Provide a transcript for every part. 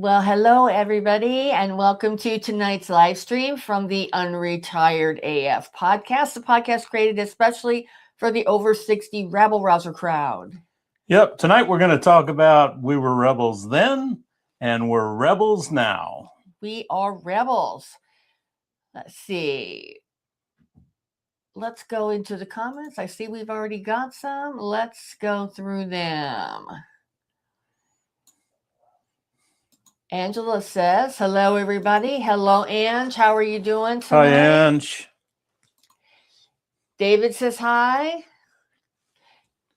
Well, hello, everybody, and welcome to tonight's live stream from the Unretired AF podcast, the podcast created especially for the over 60 rabble rouser crowd. Yep, tonight we're going to talk about we were rebels then and we're rebels now. We are rebels. Let's see. Let's go into the comments. I see we've already got some. Let's go through them. Angela says, hello, everybody. Hello, Ange. How are you doing tonight? Hi, Ange. David says hi.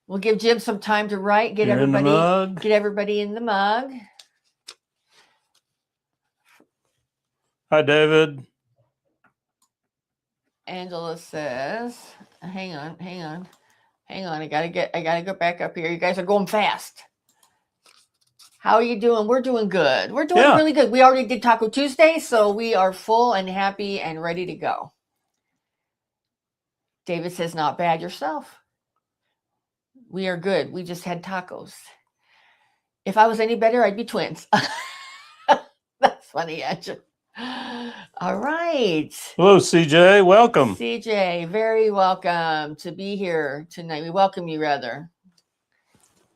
We'll give Jim some time to write. Get You're everybody in the mug. Get everybody in the mug. Hi, David. Angela says, hang on. I gotta go back up here. You guys are going fast. How are you doing? We're doing good. We're doing really good. We already did Taco Tuesday, so we are full and happy and ready to go. David says, not bad yourself. We are good. We just had tacos. If I was any better, I'd be twins. That's funny, Andrew. All right. Hello, CJ. Welcome. CJ, very welcome to be here tonight. We welcome you, rather.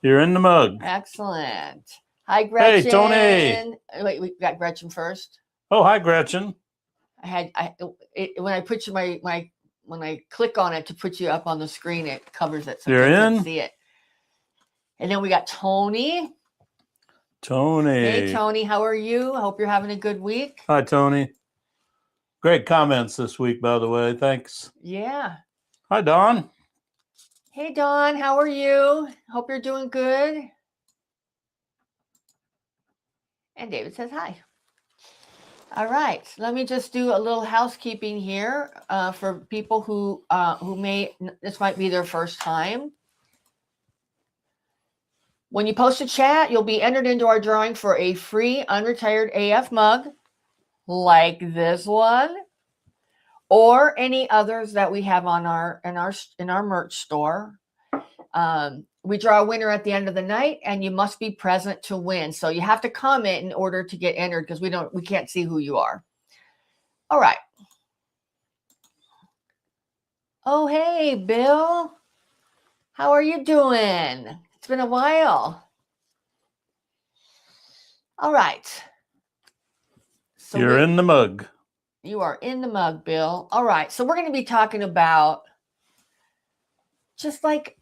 You're in the mug. Excellent. Hi, Gretchen. Hey, Tony. Wait, we got Gretchen first. Oh, hi, Gretchen. When I put you when I click on it to put you up on the screen, it covers it. So you're I in. can't see it. And then we got Tony. Tony. Hey, Tony. How are you? I hope you're having a good week. Hi, Tony. Great comments this week, by the way. Thanks. Yeah. Hi, Dawn. Hey, Dawn. How are you? Hope you're doing good. And David says hi. All right. Let me just do a little housekeeping here for people who this might be their first time. When you post a chat, you'll be entered into our drawing for a free Unretired AF mug like this one or any others that we have on in our merch store. We draw a winner at the end of the night, and you must be present to win. So you have to comment in order to get entered because we can't see who you are. All right. Oh, hey, Bill. How are you doing? It's been a while. All right. So you're in the mug. You are in the mug, Bill. All right. So we're going to be talking about just like,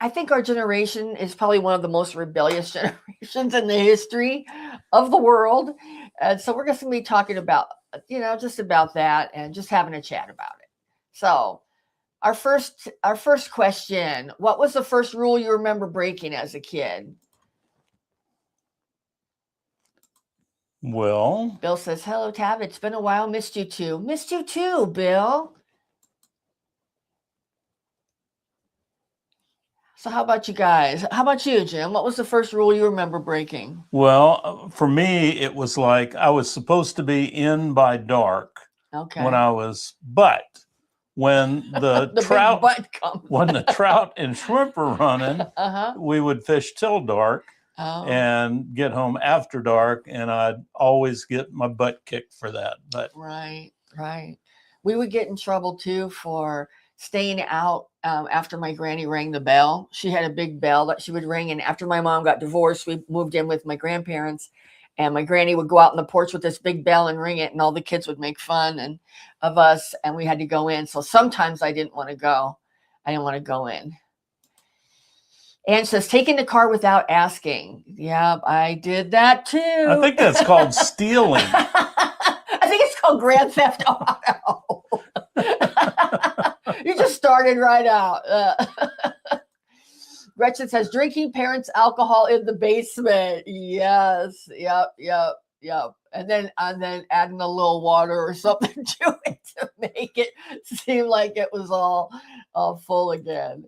I think our generation is probably one of the most rebellious generations in the history of the world. And so we're going to be talking about, just about that and just having a chat about it. So our first question, what was the first rule you remember breaking as a kid? Well, Bill says, hello, Tab. It's been a while. Missed you too. Missed you too, Bill. So how about you guys? How about you, Jim? What was the first rule you remember breaking? Well, for me, it was like I was supposed to be in by dark when I was, but when the trout, when the trout and shrimp were running, we would fish till dark and get home after dark, and I'd always get my butt kicked for that. But right. We would get in trouble too for staying out after my granny rang the bell. She had a big bell that she would ring, and after my mom got divorced, we moved in with my grandparents, and my granny would go out on the porch with this big bell and ring it, and all the kids would make fun of us, and we had to go in. So sometimes I didn't want to go. I didn't want to go in. Anne says, taking the car without asking. Yeah, I did that too. I think that's called stealing. I think it's called Grand Theft Auto. You just started right out. Gretchen says, drinking parents' alcohol in the basement. Yes. Yep. And then adding a little water or something to it to make it seem like it was all full again.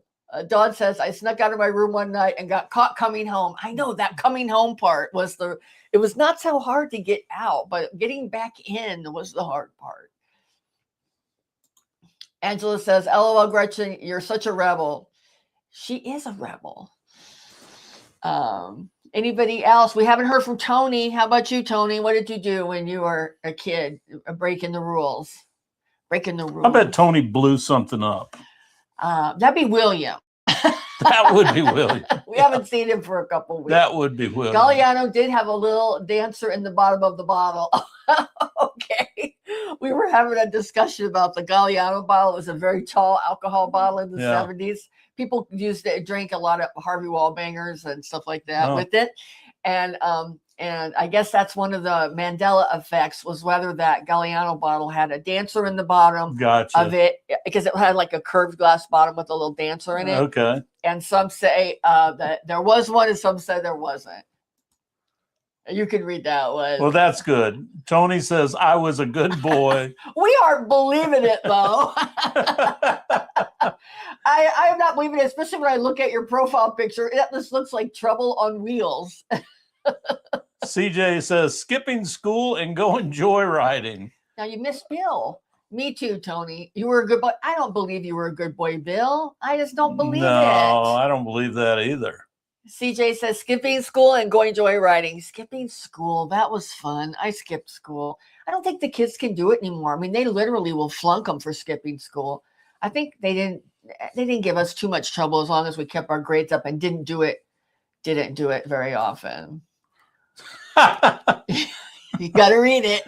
Dawn says, I snuck out of my room one night and got caught coming home. I know that coming home part it was not so hard to get out, but getting back in was the hard part. Angela says, LOL, Gretchen, you're such a rebel. She is a rebel. Anybody else? We haven't heard from Tony. How about you, Tony? What did you do when you were a kid? Breaking the rules. Breaking the rules. I bet Tony blew something up. That'd be William. That would be William. We haven't seen him for a couple weeks. That would be William. Galliano did have a little dancer in the bottom of the bottle. Okay. We were having a discussion about the Galliano bottle. It was a very tall alcohol bottle in the 70s. People drank a lot of Harvey Wallbangers and stuff like that with it. And I guess that's one of the Mandela effects, was whether that Galliano bottle had a dancer in the bottom of it, because it had like a curved glass bottom with a little dancer in it. Okay. And some say that there was one, and some say there wasn't. You can read that one. Well, that's good. Tony says, I was a good boy. We aren't believing it, though. I am not believing it, especially when I look at your profile picture. This looks like Trouble on Wheels. CJ says, skipping school and going joyriding. Now, you missed Bill. Me too, Tony. You were a good boy. I don't believe you were a good boy, Bill. I just don't believe it. No, I don't believe that either. CJ says, skipping school and going joyriding. Skipping school. That was fun. I skipped school. I don't think the kids can do it anymore. I mean, they literally will flunk them for skipping school. I think they didn't give us too much trouble as long as we kept our grades up and didn't do it very often. You got to read it.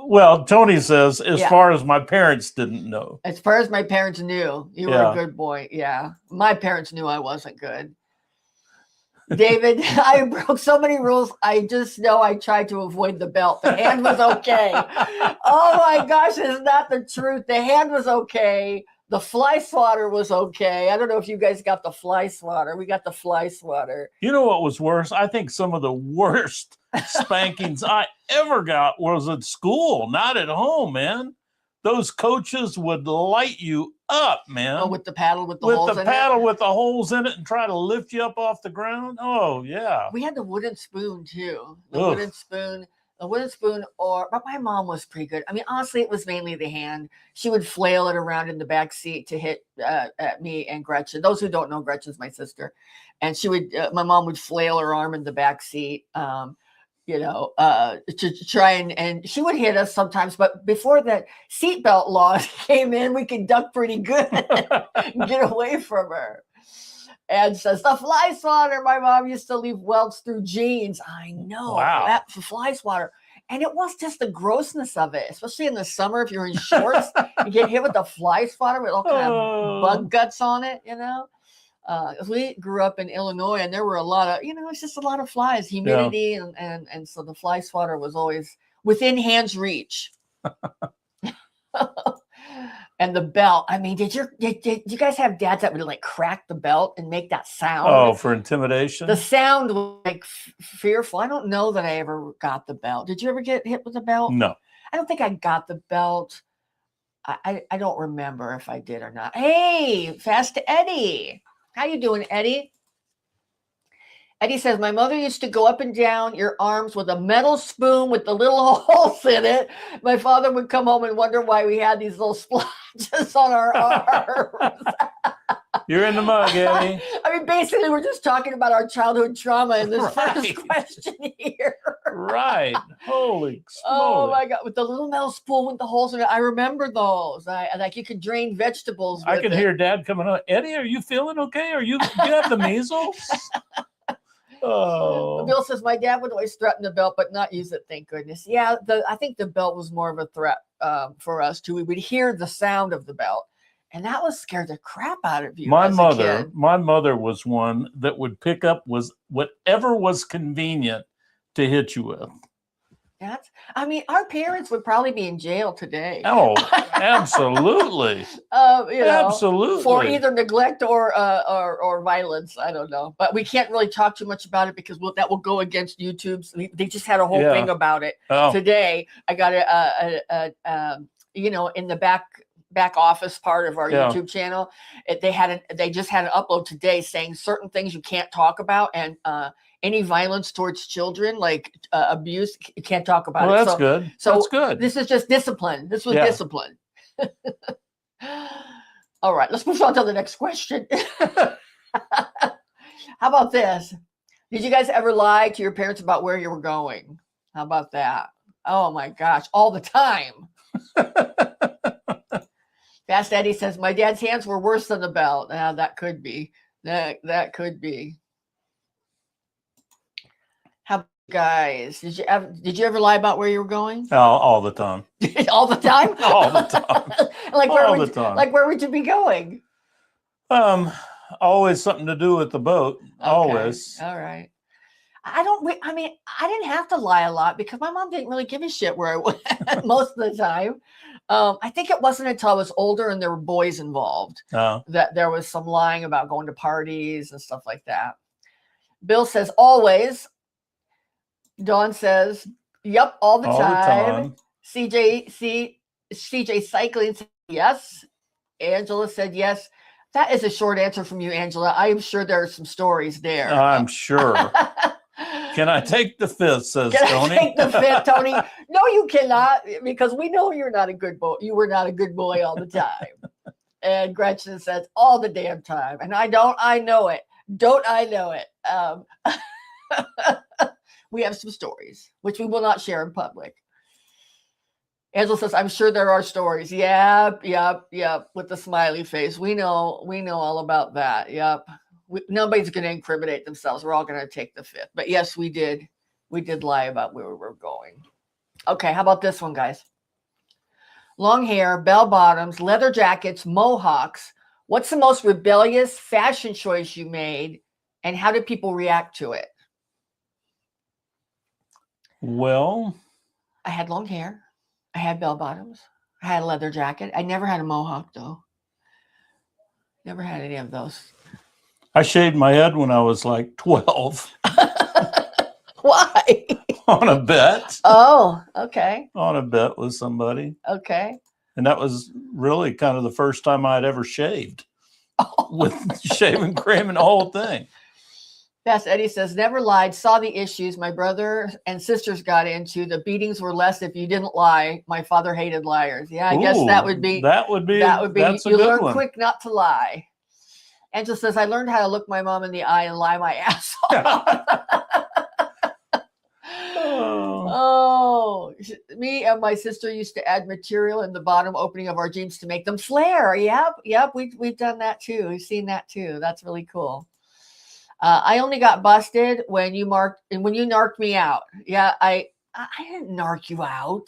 Well, Tony says, as far as my parents didn't know. As far as my parents knew, you were a good boy. Yeah. My parents knew I wasn't good. David, I broke so many rules. I just know I tried to avoid the belt. The hand was okay. Oh my gosh, it's not the truth. The hand was okay. The fly swatter was okay. I don't know if you guys got the fly swatter. We got the fly swatter. You know what was worse? I think some of the worst spankings I ever got was at school, not at home, man. Those coaches would light you up, man. Oh, with the paddle with the holes in it? With the paddle with the holes in it and try to lift you up off the ground. Oh, yeah. We had the wooden spoon, too. The wooden spoon, but my mom was pretty good. I mean, honestly, it was mainly the hand. She would flail it around in the back seat to hit at me and Gretchen. Those who don't know, Gretchen's my sister. And my mom would flail her arm in the back seat. To try and she would hit us sometimes, but before that seatbelt laws came in, we could duck pretty good and get away from her. And says the fly swatter. My mom used to leave welts through jeans. I know. Wow. That fly swatter. And it was just the grossness of it, especially in the summer. If you're in shorts, you get hit with the fly swatter with all kind of bug guts on it, we grew up in Illinois, and there were a lot of, it's just a lot of flies, humidity, and so the fly swatter was always within hand's reach. And the belt. I mean, did you guys have dads that would like crack the belt and make that sound? Oh, for intimidation? The sound was like fearful. I don't know that I ever got the belt. Did you ever get hit with a belt? No. I don't think I got the belt. I don't remember if I did or not. Hey, Fast Eddie. How you doing, Eddie? Eddie says, my mother used to go up and down your arms with a metal spoon with the little holes in it. My father would come home and wonder why we had these little splotches on our arms. You're in the mug, Eddie. I mean, basically, we're just talking about our childhood trauma in this first question here. Right. Holy smokes. Oh, my God. With the little metal spoon with the holes in it. I remember those. Like you could drain vegetables with I could hear Dad coming up. Eddie, are you feeling okay? Do you have the measles? Oh. Bill says, my dad would always threaten the belt, but not use it, thank goodness. Yeah, I think the belt was more of a threat for us, too. We would hear the sound of the belt, and that was scared the crap out of you. My mother was one that would pick up whatever was convenient to hit you with. Our parents would probably be in jail today. Oh, absolutely. Absolutely. For either neglect or violence. I don't know. But we can't really talk too much about it because that will go against YouTube's. They just had a whole thing about it today. I got in the back office part of our YouTube channel. They just had an upload today saying certain things you can't talk about, and any violence towards children, like abuse, you can't talk about it. That's good. So that's good. This is just discipline. This was discipline. All right, let's move on to the next question. How about this? Did you guys ever lie to your parents about where you were going? How about that? Oh my gosh, all the time. Fast Eddie says, my dad's hands were worse than the belt. That could be. That could be. How about you guys? Did you ever lie about where you were going? All the time. All the time? All the time. Like where would you be going? Always something to do with the boat. Okay. Always. All right. I didn't have to lie a lot because my mom didn't really give a shit where I went most of the time. I think it wasn't until I was older and there were boys involved that there was some lying about going to parties and stuff like that. Bill says, always. Dawn says, yep, all the time. CJ Cycling said, yes. Angela said, yes. That is a short answer from you, Angela. I am sure there are some stories there. I'm sure. Can I take the fifth, says Tony. Can I take the fifth, Tony? No, you cannot, because we know you're not a good boy. You were not a good boy all the time. And Gretchen says, all the damn time. And I know it. Don't I know it? We have some stories, which we will not share in public. Angela says, I'm sure there are stories. Yep. With the smiley face. We know all about that. Yep. Nobody's going to incriminate themselves. We're all going to take the fifth. But yes, we did lie about where we were going. Okay. How about this one, guys? Long hair, bell bottoms, leather jackets, mohawks. What's the most rebellious fashion choice you made? And how did people react to it? Well, I had long hair. I had bell bottoms. I had a leather jacket. I never had a mohawk, though. Never had any of those. I shaved my head when I was like 12. Why? On a bet. Oh, okay. On a bet with somebody. Okay. And that was really kind of the first time I'd ever shaved. With shaving cream and the whole thing. Yes, Eddie says, never lied, saw the issues my brother and sisters got into. The beatings were less if you didn't lie. My father hated liars. Yeah, I guess that would be. You learn quick not to lie. Angela says, I learned how to look my mom in the eye and lie my ass off. Oh, me and my sister used to add material in the bottom opening of our jeans to make them flare. Yep. We've done that too. We've seen that too. That's really cool. I only got busted when you narked me out. Yeah, I didn't narc you out.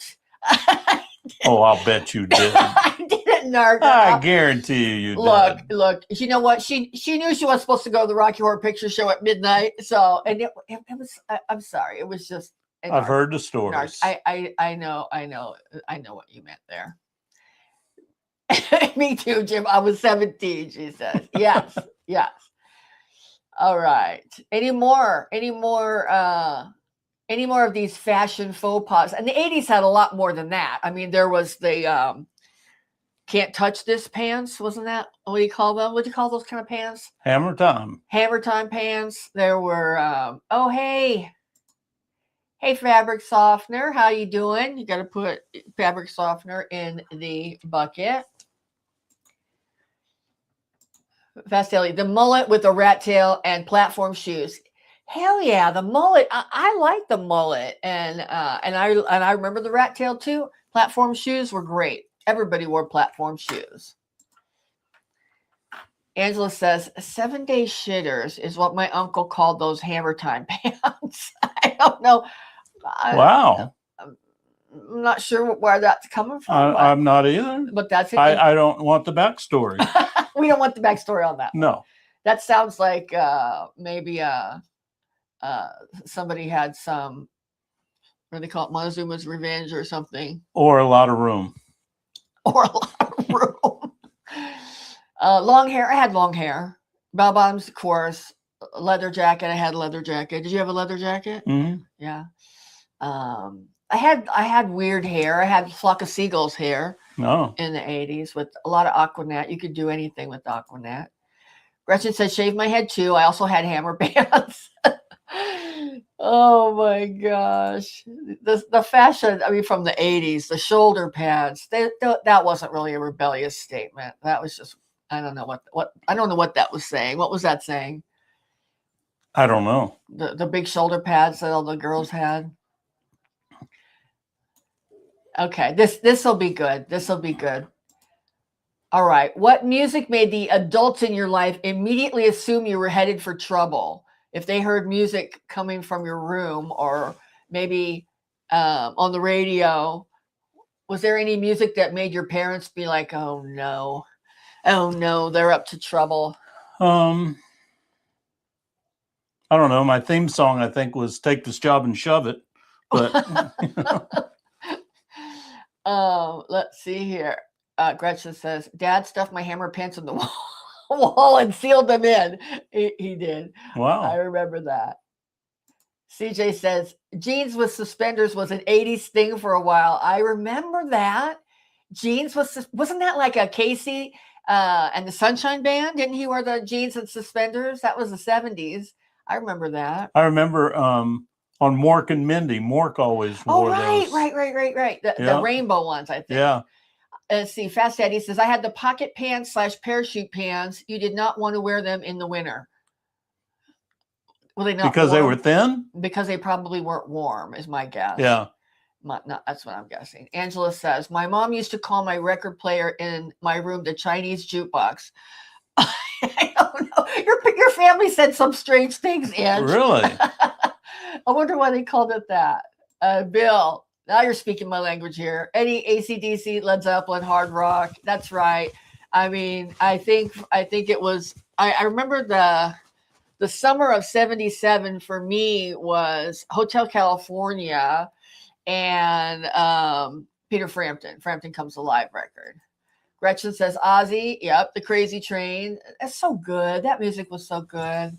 Oh, I'll bet you did. I didn't narc. I guarantee you did. Look. You know what? She knew she was supposed to go to the Rocky Horror Picture Show at midnight. So, and it was. I'm sorry. It was just. I've heard the stories. I know what you meant there. Me too, Jim. I was 17. She says, yes. All right. Any more of these fashion faux pas? And the 80s had a lot more than that. I mean, there was the can't touch this pants. Wasn't that what do you call them? What do you call those kind of pants? Hammer time pants. There were hey, fabric softener. How you doing? You got to put fabric softener in the bucket. Fast Ellie, the mullet with a rat tail and platform shoes. Hell yeah, the mullet. I like the mullet, and I remember the rat tail too. Platform shoes were great. Everybody wore platform shoes. Angela says 7-day shitters is what my uncle called those hammer time pants. I don't know. Wow. I'm not sure where that's coming from. I'm not either. But that's it. I don't want the backstory. We don't want the backstory on that. No. That sounds like maybe somebody had some, what do they call it, Montezuma's Revenge or something. Or a lot of room. Long hair. I had long hair. Bell bottoms, of course. Leather jacket. I had a leather jacket. Did you have a leather jacket? Mm-hmm. Yeah. I had weird hair. I had Flock of Seagulls hair in the 80s with a lot of Aquanet. You could do anything with Aquanet. Gretchen said, shave my head too. I also had hammer pants. Oh my gosh. The fashion, I mean, from the 80s, the shoulder pads, that wasn't really a rebellious statement. That was just, I don't know what that was saying. What was that saying? I don't know. The big shoulder pads that all the girls had. Okay, this will be good. This will be good. All right. What music made the adults in your life immediately assume you were headed for trouble? If they heard music coming from your room or maybe on the radio, was there any music that made your parents be like, oh no, they're up to trouble? I don't know. My theme song, I think, was "Take This Job and Shove It." But let's see here. Gretchen says, Dad stuffed my hammer pants in the wall and sealed them in. He did. Wow. I remember that. CJ says, jeans with suspenders was an 80s thing for a while. I remember that. Jeans wasn't that like a Casey and the Sunshine Band? Didn't he wear the jeans and suspenders? That was the 70s. I remember that. I remember on Mork and Mindy. Mork always wore those. Right. The rainbow ones, I think. Yeah. Let's see. Fast Eddie says, I had the pocket pants / parachute pants. You did not want to wear them in the winter. Were they not because warm? They were thin? Because they probably weren't warm, is my guess. Yeah. That's what I'm guessing. Angela says, my mom used to call my record player in my room the Chinese jukebox. I don't know. Your family said some strange things, Ange. Really? I wonder why they called it that. Bill, now you're speaking my language here. Any AC/DC, Led Zeppelin, hard rock. That's right. I mean, I think it was. I remember the summer of '77 for me was Hotel California and Peter Frampton. Frampton Comes Alive record. Gretchen says Ozzy. Yep, The Crazy Train. That's so good. That music was so good.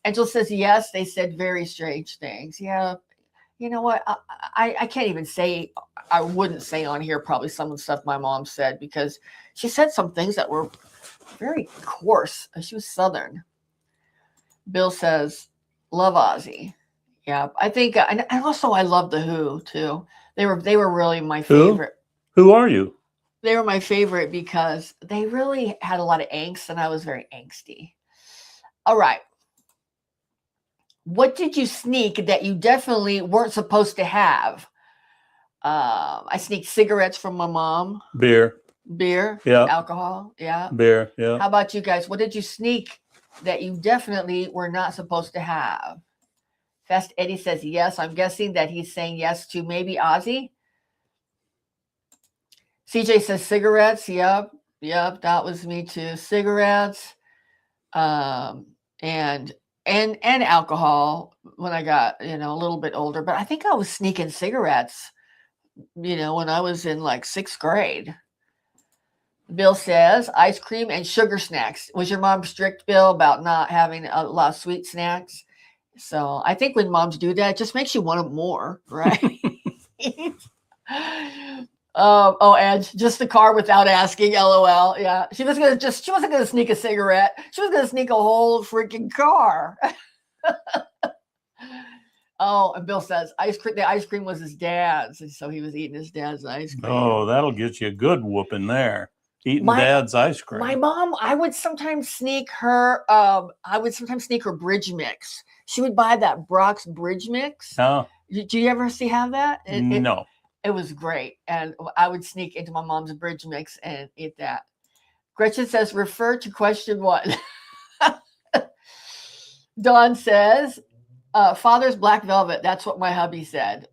Angel says yes. They said very strange things. Yeah. You know what? I can't even say, I wouldn't say on here probably some of the stuff my mom said because she said some things that were very coarse. She was Southern. Bill says, love Ozzy. Yeah, I think, and also I love The Who too. They were really my favorite. Who are you? They were my favorite because they really had a lot of angst and I was very angsty. All right. What did you sneak that you definitely weren't supposed to have? I sneaked cigarettes from my mom. Beer. Yeah. Alcohol. Yeah. Beer. Yeah. How about you guys? What did you sneak that you definitely were not supposed to have? Fast Eddie says yes. I'm guessing that he's saying yes to maybe Ozzy. CJ says cigarettes. Yep. That was me too. Cigarettes. And alcohol when I got, a little bit older. But I think I was sneaking cigarettes, when I was in like 6th grade. Bill says ice cream and sugar snacks. Was your mom strict, Bill, about not having a lot of sweet snacks? So I think when moms do that, it just makes you want them more, right? And just the car without asking, LOL. Yeah. She wasn't gonna sneak a cigarette. She was gonna sneak a whole freaking car. And Bill says the ice cream was his dad's, and so he was eating his dad's ice cream. Oh, that'll get you a good whooping there. Eating dad's ice cream. My mom, I would sometimes sneak her bridge mix. She would buy that Brock's bridge mix. Oh. Did you ever have that? No. It was great. And I would sneak into my mom's bridge mix and eat that. Gretchen says, refer to question 1. Dawn says, father's black velvet. That's what my hubby said.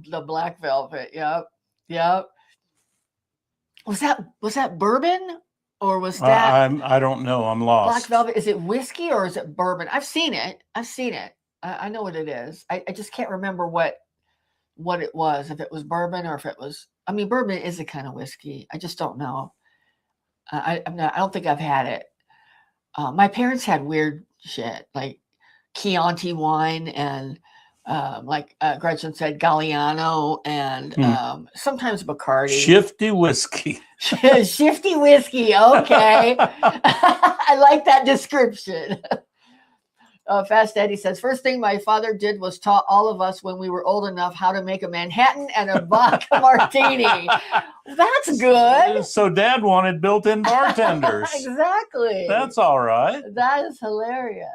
The black velvet. Yep. Was that bourbon or was that? I don't know. I'm lost. Black velvet. Is it whiskey or is it bourbon? I've seen it. I know what it is. I just can't remember what it was, if it was bourbon or if it was, bourbon is a kind of whiskey. I just don't know. I don't think I've had it. My parents had weird shit like Chianti wine and like Gretchen said, Galliano and sometimes Bacardi. Shifty whiskey. Shifty whiskey. Okay. I like that description. Fast Eddie says, first thing my father did was taught all of us when we were old enough how to make a Manhattan and a vodka martini. That's good. So Dad wanted built-in bartenders. Exactly. That's all right. That is hilarious.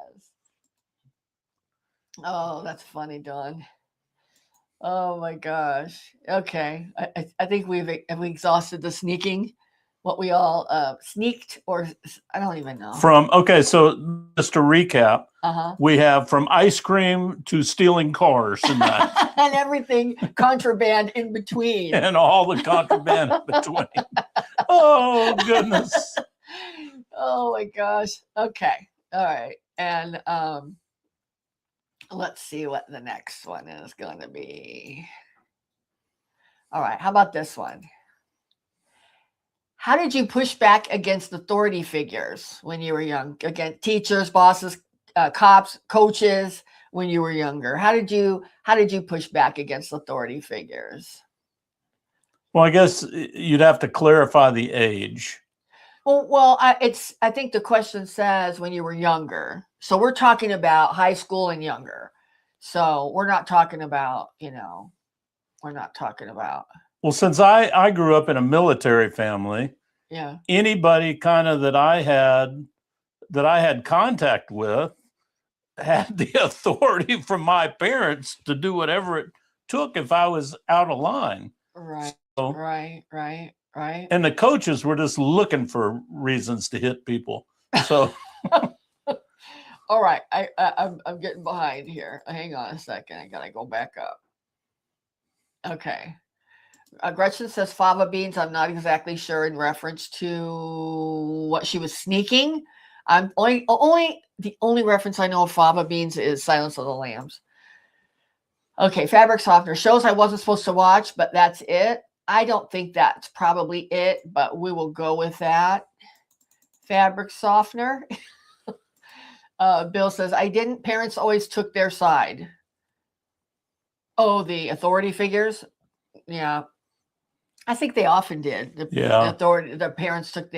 Oh, that's funny, Dawn. Oh my gosh. Okay. I think have we exhausted the sneaking? What we all sneaked, or I don't even know. So just to recap, we have from ice cream to stealing cars and that. And everything contraband in between. And all the contraband in between. Oh, goodness. Oh my gosh. Okay. All right. And let's see what the next one is going to be. All right. How about this one? How did you push back against authority figures when you were young? Again, teachers, bosses, cops, coaches, when you were younger. How did you push back against authority figures? Well, I guess you'd have to clarify the age. Well, I think the question says when you were younger. So we're talking about high school and younger. So we're not talking about, we're not talking about. Well, since I grew up in a military family, yeah, anybody kind of that I had contact with had the authority from my parents to do whatever it took if I was out of line. Right. So, right. And the coaches were just looking for reasons to hit people. So all right, I'm getting behind here. Hang on a second. I gotta go back up. Okay. Gretchen says fava beans. I'm not exactly sure in reference to what she was sneaking. I'm the only reference I know of fava beans is Silence of the Lambs. Okay, fabric softener shows I wasn't supposed to watch, but that's it. I don't think that's probably it, but we will go with that. Fabric softener. Bill says, I didn't. Parents always took their side. Oh, the authority figures? Yeah. I think they often did. The parents took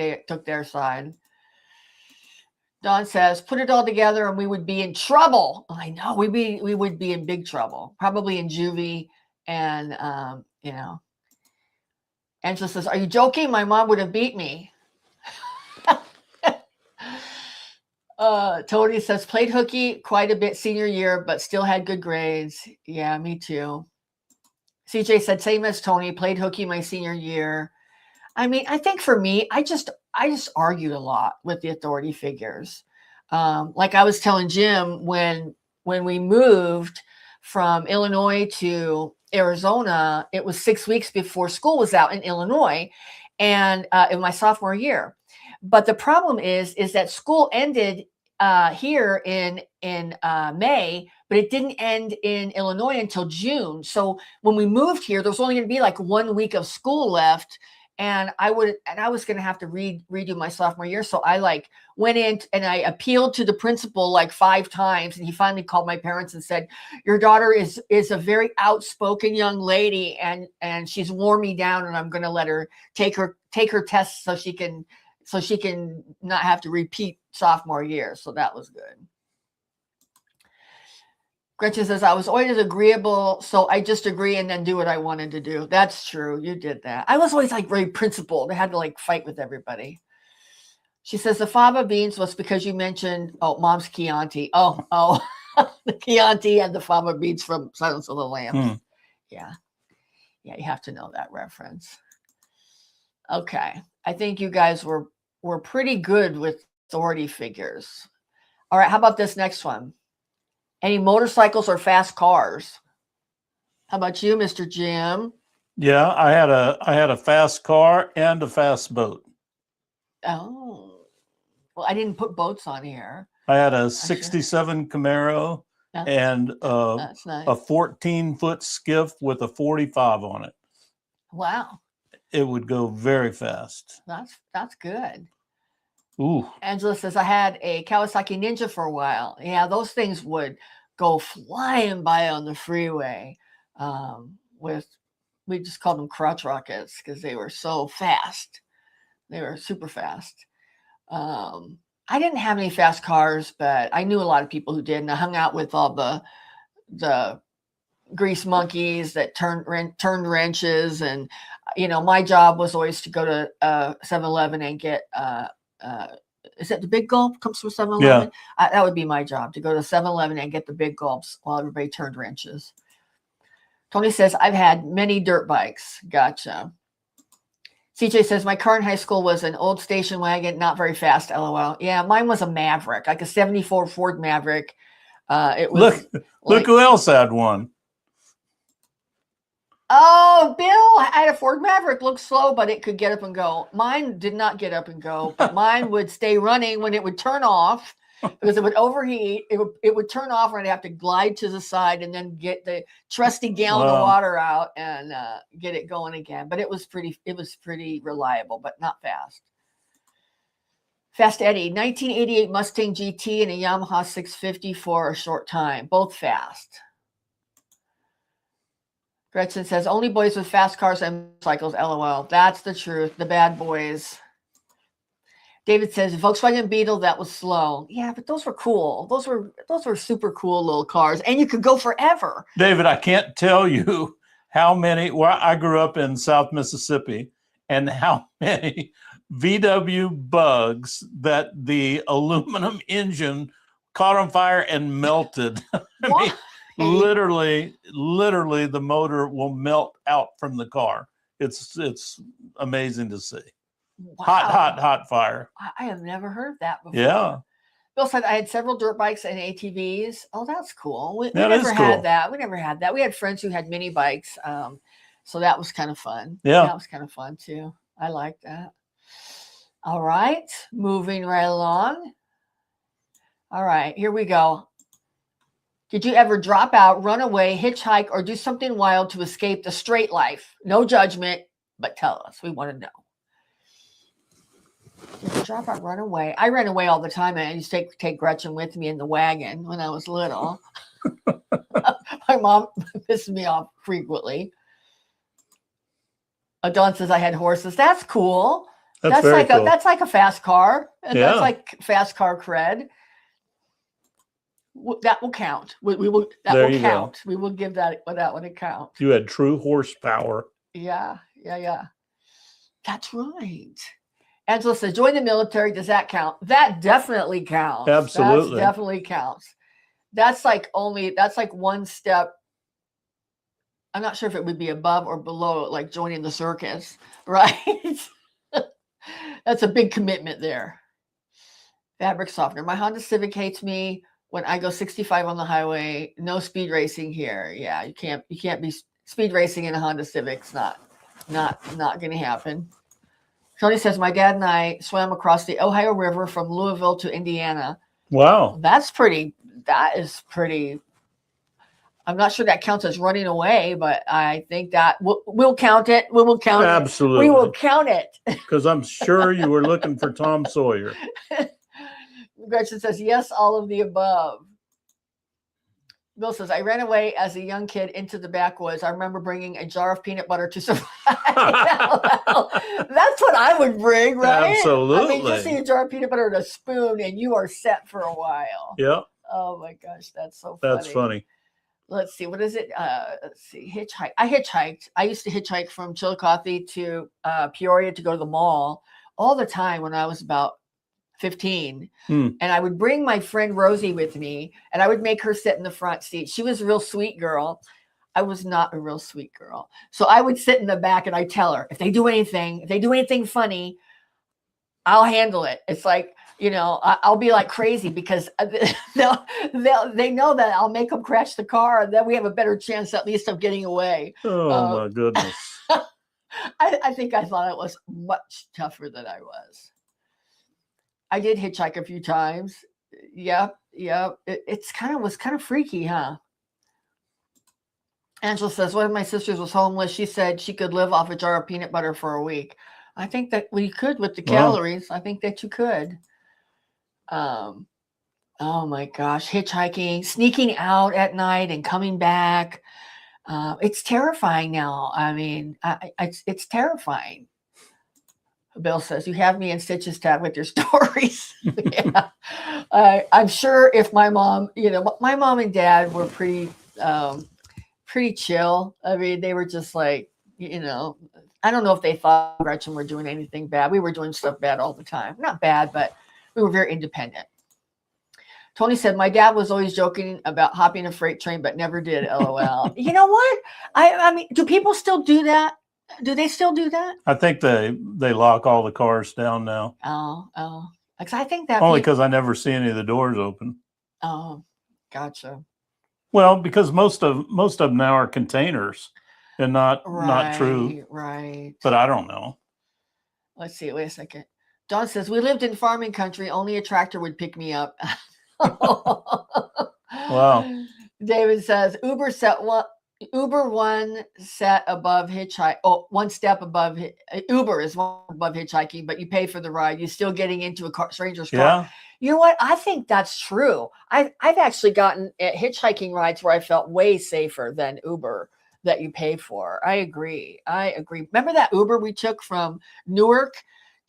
their side. Don says, put it all together and we would be in trouble. I know, we would be in big trouble. Probably in juvie and, Angela says, are you joking? My mom would have beat me. Tony says, played hooky quite a bit senior year, but still had good grades. Yeah, me too. CJ said, same as Tony, played hooky my senior year. I mean, I think for me, I just argued a lot with the authority figures. Like I was telling Jim, when we moved from Illinois to Arizona, it was 6 weeks before school was out in Illinois, and in my sophomore year. But the problem is that school ended here in May, but it didn't end in Illinois until June. So when we moved here, there was only going to be like 1 week of school left. And I was going to have to redo my sophomore year. So I went in and I appealed to the principal like 5 times. And he finally called my parents and said, your daughter is a very outspoken young lady. And she's worn me down, and I'm going to let her take her tests so she can not have to repeat sophomore year. So that was good. Gretchen says, I was always agreeable, so I just agree and then do what I wanted to do. That's true. You did that. I was always very principled. I had to fight with everybody. She says, the fava beans was because you mentioned, Mom's Chianti. Oh, the Chianti and the fava beans from Silence of the Lambs. Yeah, you have to know that reference. Okay. I think you guys were pretty good with authority figures. All right. How about this next one? Any motorcycles or fast cars? How about you, Mr. Jim? Yeah, I had a fast car and a fast boat. Oh, well, I didn't put boats on here. I had a 67 Camaro and nice. A 14-foot skiff with a 45 on it. Wow. It would go very fast. That's good. Ooh. Angela says, I had a Kawasaki Ninja for a while. Yeah, those things would go flying by on the freeway. We just called them crotch rockets because they were so fast. They were super fast. I didn't have any fast cars, but I knew a lot of people who did, and I hung out with all the grease monkeys that turned wrenches, and my job was always to go to 7-Eleven and get is that the big gulp comes from 7-Eleven? Yeah. That would be my job, to go to 7-Eleven and get the big gulps while everybody turned wrenches. Tony says, I've had many dirt bikes. Gotcha. CJ says, my car in high school was an old station wagon, not very fast, LOL. Yeah, mine was a Maverick, like a 74 Ford Maverick. It was look who else had one. Oh, Bill, I had a Ford Maverick. Looked slow, but it could get up and go. Mine did not get up and go, but mine would stay running when it would turn off because it would overheat. It would turn off, and I'd have to glide to the side and then get the trusty gallon of water out and get it going again. But it was pretty reliable, but not fast. Fast Eddie, 1988 Mustang GT and a Yamaha 650 for a short time. Both fast. Gretchen says, only boys with fast cars and motorcycles, LOL. That's the truth. The bad boys. David says, Volkswagen Beetle, that was slow. Yeah, but those were cool. Those were super cool little cars. And you could go forever. David, I can't tell you how many, well, I grew up in South Mississippi, and how many VW bugs that the aluminum engine caught on fire and melted. I mean, literally the motor will melt out from the car. It's amazing to see. Wow. Hot fire. I have never heard that before. Yeah. Bill said, I had several dirt bikes and ATVs. Oh, that's cool. We never had that. We never had that. We had friends who had mini bikes. So that was kind of fun. Yeah. That was kind of fun too. I like that. All right. Moving right along. All right, here we go. Did you ever drop out, run away, hitchhike, or do something wild to escape the straight life? No judgment, but tell us. We want to know. Did you drop out, run away? I ran away all the time, and I used to take Gretchen with me in the wagon when I was little. My mom pissed me off frequently. Dawn says I had horses. That's cool. That's like cool. That's like a fast car. And yeah. That's like fast car cred. That will count. We will count. Go. We will give that one a count. You had true horsepower. Yeah. That's right. Angela says, join the military. Does that count? That definitely counts. Absolutely. That definitely counts. That's like one step. I'm not sure if it would be above or below, like joining the circus, right? That's a big commitment there. Fabric softener. My Honda Civic hates me when I go 65 on the highway. No speed racing here. Yeah, you can't be speed racing in a Honda Civic. It's not going to happen. Tony says, my dad and I swam across the Ohio River from Louisville to Indiana. Wow. That is pretty. I'm not sure that counts as running away, but I think that we'll count it. We will count it. Absolutely. We will count it. Because I'm sure you were looking for Tom Sawyer. Gretchen says, yes, all of the above. Bill says, I ran away as a young kid into the backwoods. I remember bringing a jar of peanut butter to survive. That's what I would bring, right? Absolutely. I mean, just see a jar of peanut butter and a spoon, and you are set for a while. Yeah. Oh, my gosh, that's so funny. That's funny. Let's see. What is it? Let's see. Hitchhike. I hitchhiked. I used to hitchhike from Chillicothe to Peoria to go to the mall all the time when I was about 15. And I would bring my friend Rosie with me, and I would make her sit in the front seat. She was a real sweet girl. I was not a real sweet girl. So I would sit in the back, and I tell her, if they do anything funny, I'll handle it. It's like, I'll be like crazy because they know that I'll make them crash the car, and then we have a better chance at least of getting away. Oh, my goodness. I think I thought it was much tougher than I was. I did hitchhike a few times. Yep. It was kind of freaky, huh? Angela says, one of my sisters was homeless. She said she could live off a jar of peanut butter for a week. I think that we could with the calories. I think that you could. Oh my gosh, hitchhiking, sneaking out at night and coming back. It's terrifying now. I mean, it's terrifying. Bill says, you have me in stitches, Tad, with your stories. Yeah. I'm sure if my mom, my mom and dad were pretty chill. I mean, they were just like, I don't know if they thought Gretchen were doing anything bad. We were doing stuff bad all the time. Not bad, but We were very independent. Tony said, my dad was always joking about hopping a freight train, but never did. LOL. You know what? I mean, do people still do that? Do they still do that? I think they lock all the cars down now. Oh. Because I think that only because I never see any of the doors open. Oh, gotcha. Well, because most of them now are containers and not true. Right. But I don't know. Let's see. Wait a second. Dawn says, we lived in farming country. Only a tractor would pick me up. Wow. David says, Uber one set above hitchhike. Oh, one step above. Uber is one above hitchhiking, but you pay for the ride. You're still getting into a stranger's car. Yeah. You know what? I think that's true. I've actually gotten hitchhiking rides where I felt way safer than Uber that you pay for. I agree. Remember that Uber we took from Newark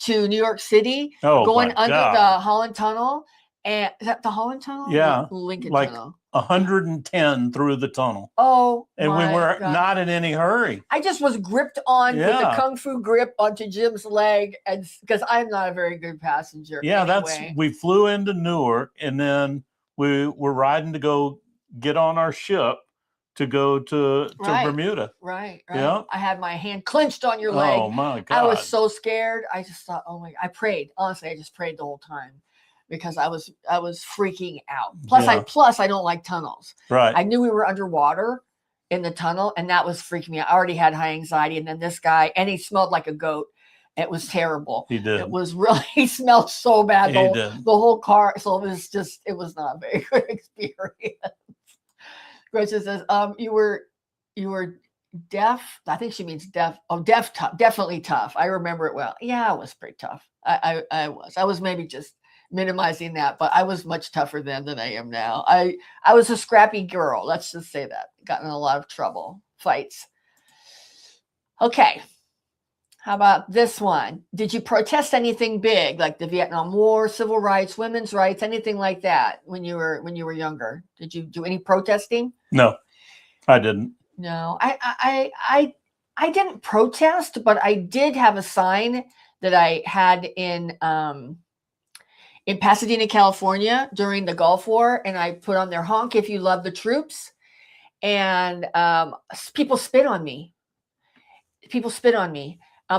to New York City, going under the Holland Tunnel? And is that the Holland Tunnel? Yeah. The Lincoln Tunnel. 110 through the tunnel. Oh, and we were not in any hurry. I just was gripped on with the kung fu grip onto Jim's leg, and because I'm not a very good passenger. Yeah, anyway. we flew into Newark, and then we were riding to go get on our ship to go to Bermuda. Right. Yeah. I had my hand clenched on your leg. Oh my God. I was so scared. I just thought, oh my! I prayed. Honestly, I just prayed the whole time, because I was freaking out. Plus I don't like tunnels. Right. I knew we were underwater in the tunnel, and that was freaking me out. I already had high anxiety, and then this guy, and he smelled like a goat. It was terrible. He did. It was really, he smelled so bad. The whole car. So it was not a very good experience. Gretchen says, you were deaf. I think she means deaf. Oh, deaf, tough, definitely tough. I remember it well. Yeah, I was pretty tough. I was maybe just minimizing that, but I was much tougher then than I am now. I was a scrappy girl. Let's just say that. Got in a lot of trouble, fights. Okay. How about this one? Did you protest anything big, like the Vietnam War, civil rights, women's rights, anything like that when you were younger? Did you do any protesting? No, I didn't. No, I didn't protest, but I did have a sign that I had in Pasadena, California during the Gulf War, and I put on there, honk if you love the troops. And people spit on me.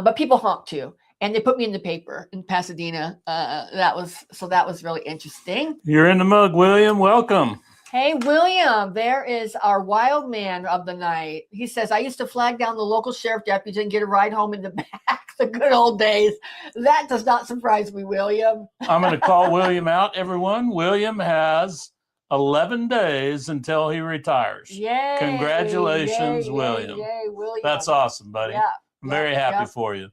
But people honk too. And they put me in the paper in Pasadena. That was really interesting. You're in the mug, William. Welcome. Hey, William, there is our wild man of the night. He says, I used to flag down the local sheriff deputies and get a ride home in the back. The good old days. That does not surprise me, William. I'm going to call William out, everyone. William has 11 days until he retires. Yay. Congratulations, William. Yay, William. That's awesome, buddy. Yeah. I'm very happy for you.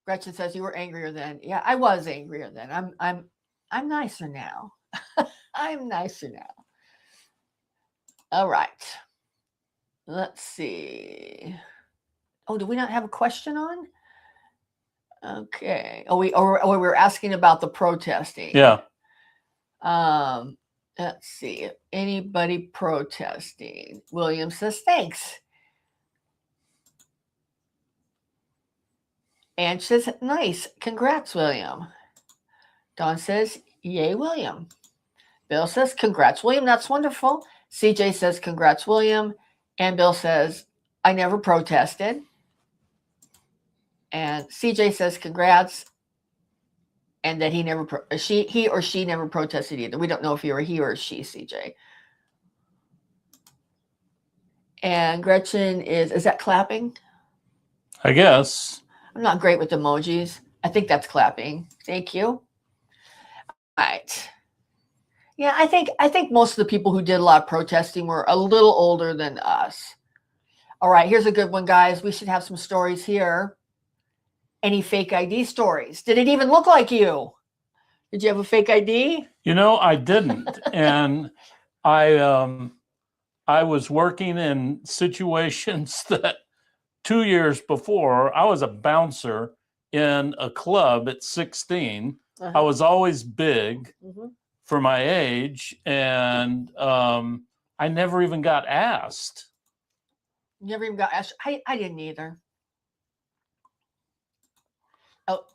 Gretchen says you were angrier then. Yeah, I was angrier then. I'm nicer now. I'm nicer now. All right. Let's see. Oh, do we not have a question on? Okay. Oh, we were asking about the protesting. Yeah. Let's see. Anybody protesting? William says thanks. And says, nice. Congrats, William. Dawn says, yay, William. Bill says, congrats, William. That's wonderful. CJ says, congrats, William. And Bill says, I never protested. And CJ says, congrats. And that he or she never protested either. We don't know if you were he or she, CJ. And Gretchen is that clapping? I guess. I'm not great with emojis. I think that's clapping. Thank you. All right. Yeah, I think most of the people who did a lot of protesting were a little older than us. All right, here's a good one, guys. We should have some stories here. Any fake ID stories? Did it even look like you? Did you have a fake ID? You know, I didn't. And I was working in situations that 2 years before, I was a bouncer in a club at 16. I was always big for my age, and I never even got asked. Never even got asked. I didn't either. Oh,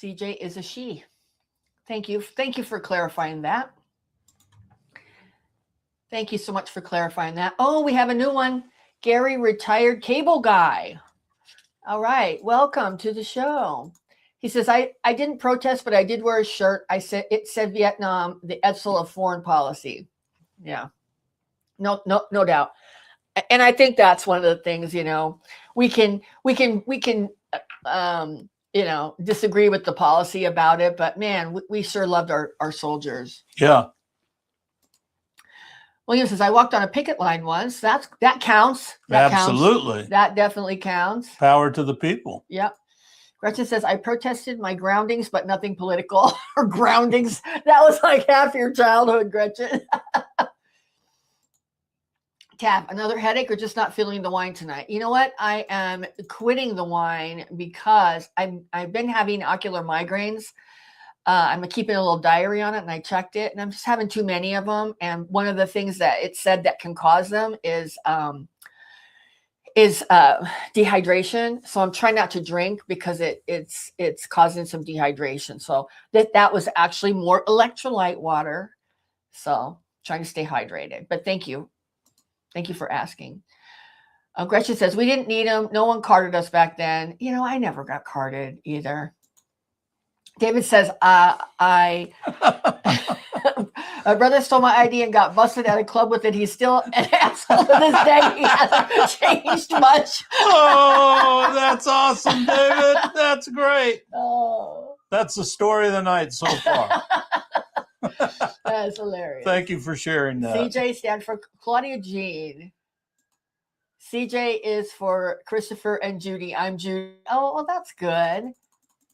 CJ is a she. Thank you. Thank you for clarifying that. Thank you so much for clarifying that. Oh, we have a new one. Gary, retired cable guy. All right. Welcome to the show. He says, I didn't protest, but I did wear a shirt. It said Vietnam, the Edsel of foreign policy. Yeah. No doubt. And I think that's one of the things, we can disagree with the policy about it, but man, we sure loved our soldiers. Yeah. William says, I walked on a picket line once. That counts. Absolutely. Counts. That definitely counts. Power to the people. Yep. Gretchen says, I protested my groundings, but nothing political. Or groundings. That was like half your childhood, Gretchen. Tab, another headache or just not feeling the wine tonight? You know what? I am quitting the wine because I've been having ocular migraines. I'm keeping a little diary on it, and I checked it, and I'm just having too many of them. And one of the things that it said that can cause them is dehydration. So I'm trying not to drink because it's causing some dehydration. So that was actually more electrolyte water. So trying to stay hydrated. But thank you for asking. Gretchen says, we didn't need them. No one carded us back then. I never got carded either. David says, my brother stole my ID and got busted at a club with it. He's still an asshole to this day. He hasn't changed much. Oh, that's awesome, David. That's great. Oh. That's the story of the night so far. That's hilarious. Thank you for sharing that. CJ stands for Claudia Jean. CJ is for Christopher and Judy. I'm Judy. Oh, well, that's good.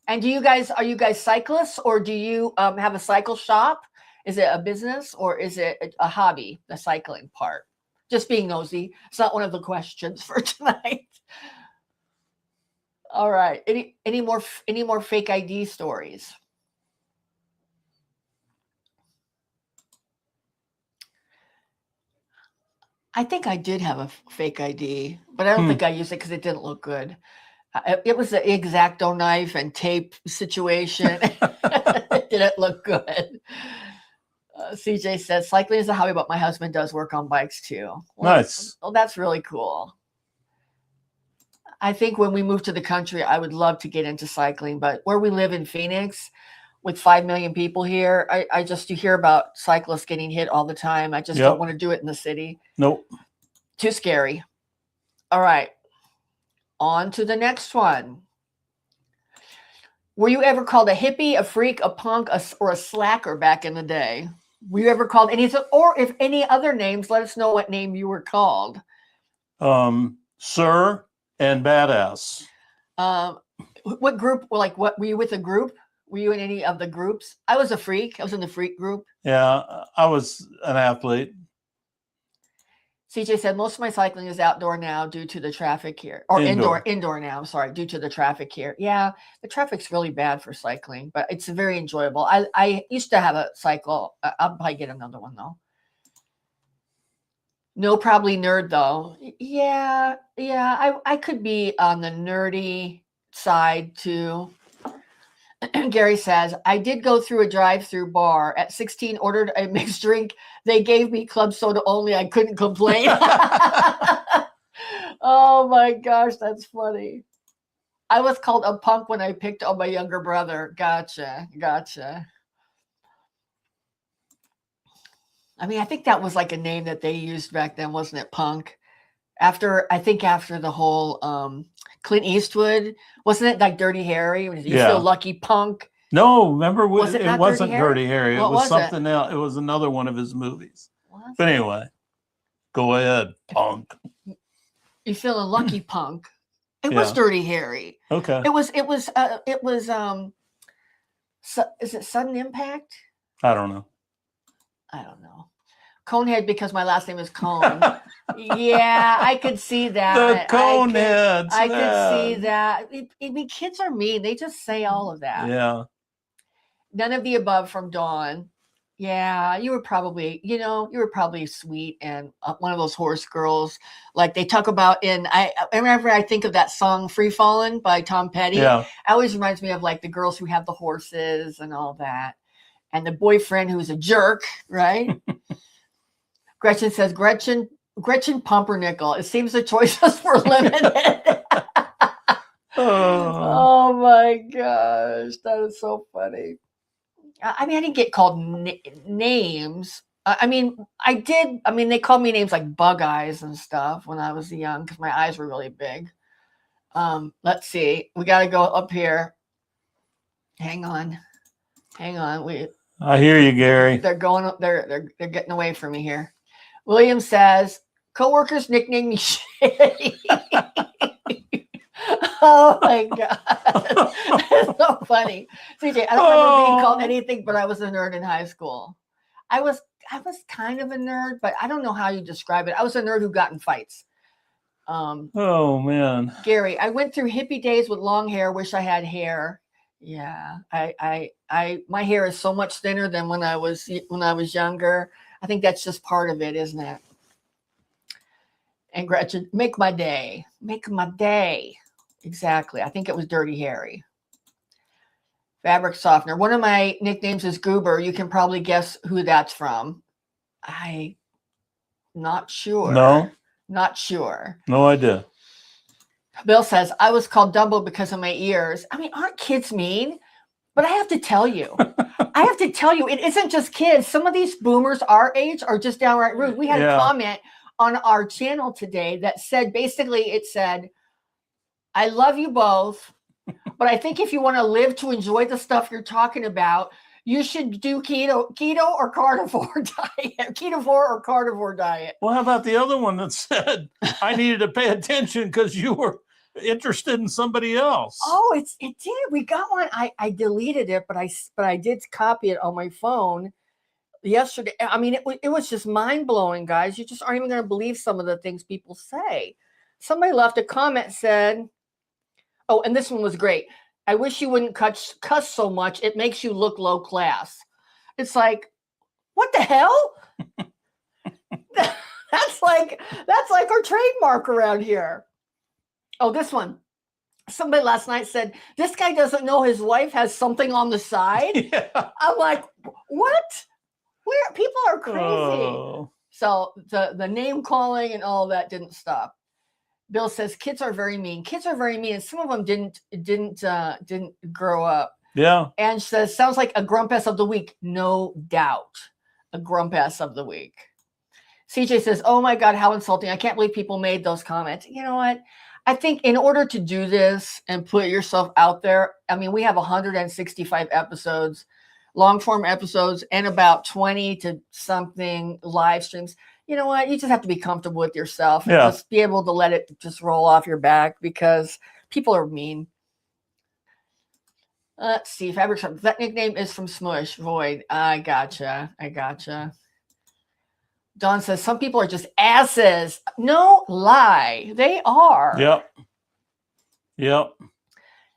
And are you guys cyclists, or do you have a cycle shop? Is it a business or is it a hobby, the cycling part? Just being nosy. It's not one of the questions for tonight. All right. Any more fake ID stories? I think I did have a fake ID, but I don't think I used it because it didn't look good. It was the X-Acto knife and tape situation. It didn't look good. CJ says, cycling is a hobby, but my husband does work on bikes too. Well, nice. Well, that's really cool. I think when we move to the country, I would love to get into cycling, but where we live in Phoenix, with 5 million people here, you hear about cyclists getting hit all the time. I just don't want to do it in the city. Nope. Too scary. All right. On to the next one. Were you ever called a hippie, a freak, a punk, or a slacker back in the day? Were you ever called anything? Or if any other names, let us know what name you were called. Sir and badass. What group? What were you with a group? Were you in any of the groups? I was a freak. I was in the freak group. Yeah, I was an athlete. CJ said, most of my cycling is outdoor now due to the traffic here. Or indoor now, I'm sorry, due to the traffic here. Yeah, the traffic's really bad for cycling, but it's very enjoyable. I used to have a cycle. I'll probably get another one, though. No, probably nerd, though. Yeah, I could be on the nerdy side, too. Gary says, I did go through a drive-through bar at 16, ordered a mixed drink. They gave me club soda only. I couldn't complain. Oh my gosh, that's funny. I was called a punk when I picked on my younger brother. Gotcha. I mean, I think that was like a name that they used back then, wasn't it? Punk. After the whole Clint Eastwood, wasn't it like Dirty Harry? You feel lucky, punk. No, remember, it wasn't Dirty Harry. It was something else. It was another one of his movies. But anyway, go ahead, punk. You feeling lucky, punk? It was Dirty Harry. Okay. It was. Is it Sudden Impact? I don't know. Conehead, because my last name is Cone. Yeah, I could see that. The Coneheads. I could see that. I mean, kids are mean. They just say all of that. Yeah. None of the above from Dawn. Yeah, you were probably, sweet and one of those horse girls. Like they talk about whenever I think of that song "Free Fallin'" by Tom Petty, Yeah. it always reminds me of like the girls who have the horses and all that, and the boyfriend who's a jerk, right? Gretchen says, Gretchen Pumpernickel. It seems the choices were limited. Oh my gosh, that is so funny. I mean, I didn't get called names. I mean, I did. I mean, they called me names like Bug Eyes and stuff when I was young because my eyes were really big. Let's see. We got to go up here. Hang on. I hear you, Gary. They're going. They're getting away from me here. William says, coworkers nickname me Shitty. Oh my God. It's so funny. CJ, I don't remember being called anything, but I was a nerd in high school. I was kind of a nerd, but I don't know how you describe it. I was a nerd who got in fights. Oh man. Gary, I went through hippie days with long hair, wish I had hair. Yeah. My hair is so much thinner than when I was younger. I think that's just part of it, isn't it? And Gretchen, make my day. Make my day. Exactly. I think it was Dirty Harry. Fabric softener. One of my nicknames is Goober. You can probably guess who that's from. I'm not sure. No. Not sure. No idea. Bill says, I was called Dumbo because of my ears. I mean, aren't kids mean? But I have to tell you, it isn't just kids. Some of these boomers our age are just downright rude. We had a comment on our channel today that said, basically, it said, I love you both, but I think if you want to live to enjoy the stuff you're talking about, you should do keto or carnivore diet. Ketovore or carnivore diet. Well, how about the other one that said I needed to pay attention because you were interested in somebody else? Oh, it did. We got one. I deleted it, but I did copy it on my phone yesterday. I mean, it was just mind blowing, guys. You just aren't even going to believe some of the things people say. Somebody left a comment, said, oh, and this one was great. I wish you wouldn't cuss so much. It makes you look low class. It's like, what the hell? That's like our trademark around here. Oh, this one. Somebody last night said, this guy doesn't know his wife has something on the side. Yeah. I'm like, what? Where people are crazy. Oh. So the name calling and all that didn't stop. Bill says kids are very mean. Kids are very mean, and some of them didn't grow up. Yeah. And says sounds like a grumpass of the week. No doubt, a grumpass of the week. CJ says, "Oh my God, how insulting! I can't believe people made those comments." You know what? I think in order to do this and put yourself out there, I mean, we have 165 episodes, long form episodes, and about 20 to something live streams. You know what? You just have to be comfortable with yourself and just be able to let it just roll off your back because people are mean. Let's see. Fabric shop. That nickname is from Smush Void. I gotcha. Dawn says some people are just asses. No lie. They are. Yep.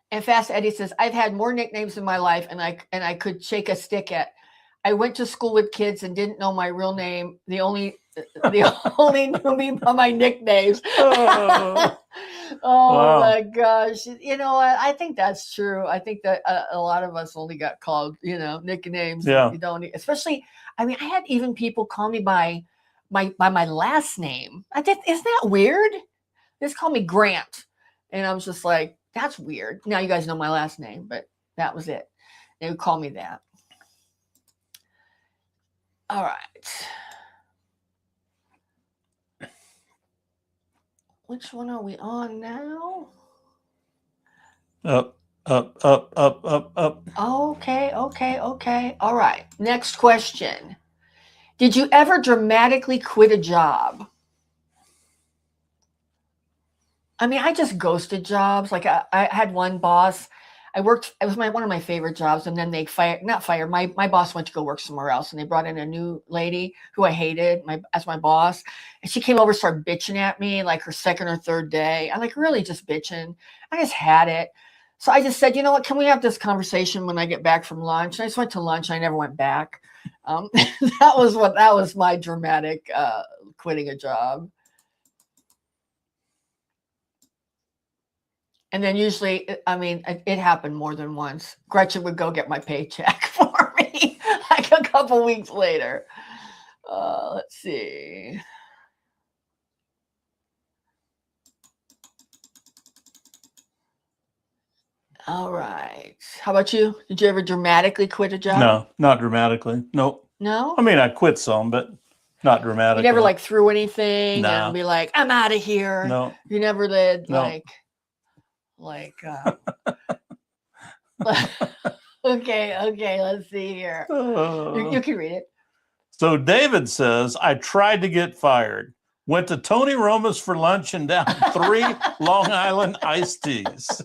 And Fast Eddie says, I've had more nicknames in my life and I could shake a stick at. I went to school with kids and didn't know my real name. They only knew me by my nicknames. Oh wow. My gosh. You know, I think that's true. I think that a lot of us only got called, nicknames. Yeah. You don't, especially, I mean, I had even people call me by my last name. Isn't that weird? They just call me Grant. And I was just like, that's weird. Now you guys know my last name, but that was it. They would call me that. All right. Which one are we on now? Up. Okay. All right. Next question. Did you ever dramatically quit a job? I mean, I just ghosted jobs. Like I had one boss. It was one of my favorite jobs. And then they not fired. My boss went to go work somewhere else. And they brought in a new lady who I hated as my boss. And she came over, started bitching at me like her second or third day. I like really just bitching. I just had it. So I just said, you know what, can we have this conversation when I get back from lunch? And I just went to lunch. I never went back. That was my dramatic quitting a job. And then usually, I mean, it happened more than once. Gretchen would go get my paycheck for me like a couple weeks later. Let's see. All right. How about you? Did you ever dramatically quit a job? No, not dramatically. Nope. No? I mean, I quit some, but not dramatically. You never like threw anything and be like, I'm out of here. No. You never did no. Okay, let's see here. You can read it. So David says, I tried to get fired. Went to Tony Roma's for lunch and down 3 Long Island iced teas.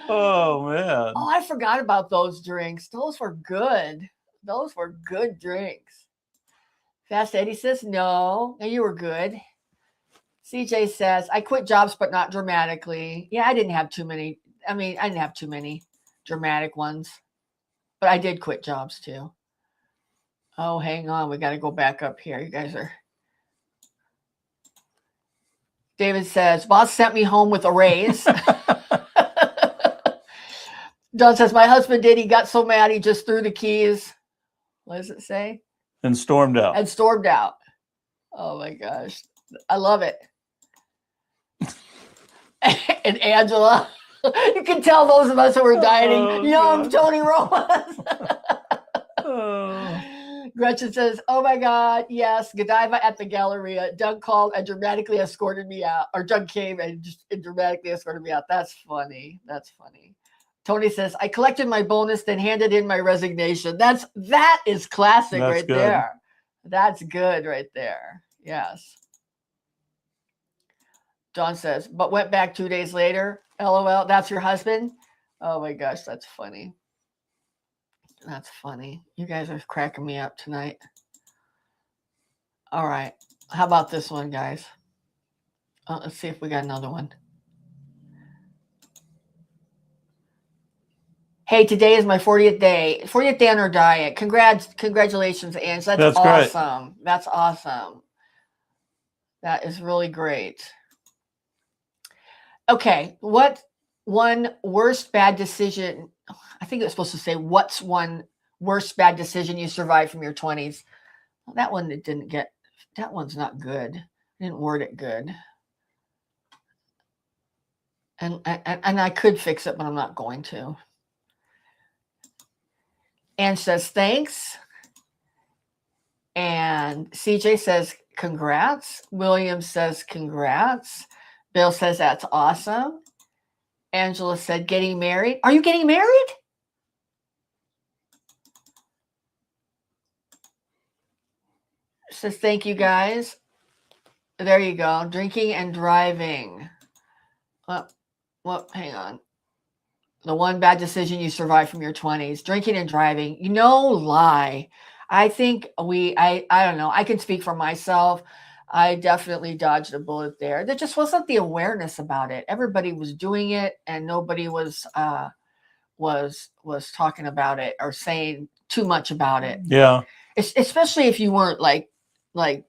Oh, man. Oh, I forgot about those drinks. Those were good. Those were good drinks. Fast Eddie says, no, you were good. CJ says, I quit jobs, but not dramatically. Yeah, I didn't have too many. I didn't have too many dramatic ones, but I did quit jobs too. Oh, hang on. We got to go back up here. You guys are. David says, boss sent me home with a raise. Don says, my husband did. He got so mad, he just threw the keys. What does it say? And stormed out. Oh, my gosh. I love it. And Angela, you can tell those of us who are dieting, young Tony Romas. Gretchen says, oh my God, yes, Godiva at the Galleria. Doug called and dramatically escorted me out. Or Doug came and dramatically escorted me out. That's funny. Tony says, I collected my bonus, then handed in my resignation. That is classic. That's right good. There. That's good right there. Yes. John says, but went back 2 days later. LOL. That's your husband? Oh my gosh, that's funny. That's funny. You guys are cracking me up tonight. All right. How about this one, guys? Let's see if we got another one. Hey, today is my 40th day. 40th day on our diet. Congratulations, Ange. That's awesome. Great. That's awesome. That is really great. Okay. What one worst bad decision? I think it's supposed to say, what's one worst bad decision you survived from your 20s? Well, that one that one's not good. I didn't word it good. And I could fix it, but I'm not going to. Anne says, thanks. And CJ says, congrats. William says, congrats. Bill says, that's awesome. Angela said, getting married. Are you getting married? Says, thank you guys. There you go. Drinking and driving. Well, hang on. The one bad decision you survived from your 20s, drinking and driving. No lie. I think I don't know. I can speak for myself. I definitely dodged a bullet there. There just wasn't the awareness about it. Everybody was doing it and nobody was talking about it or saying too much about it. Yeah. Especially if you weren't like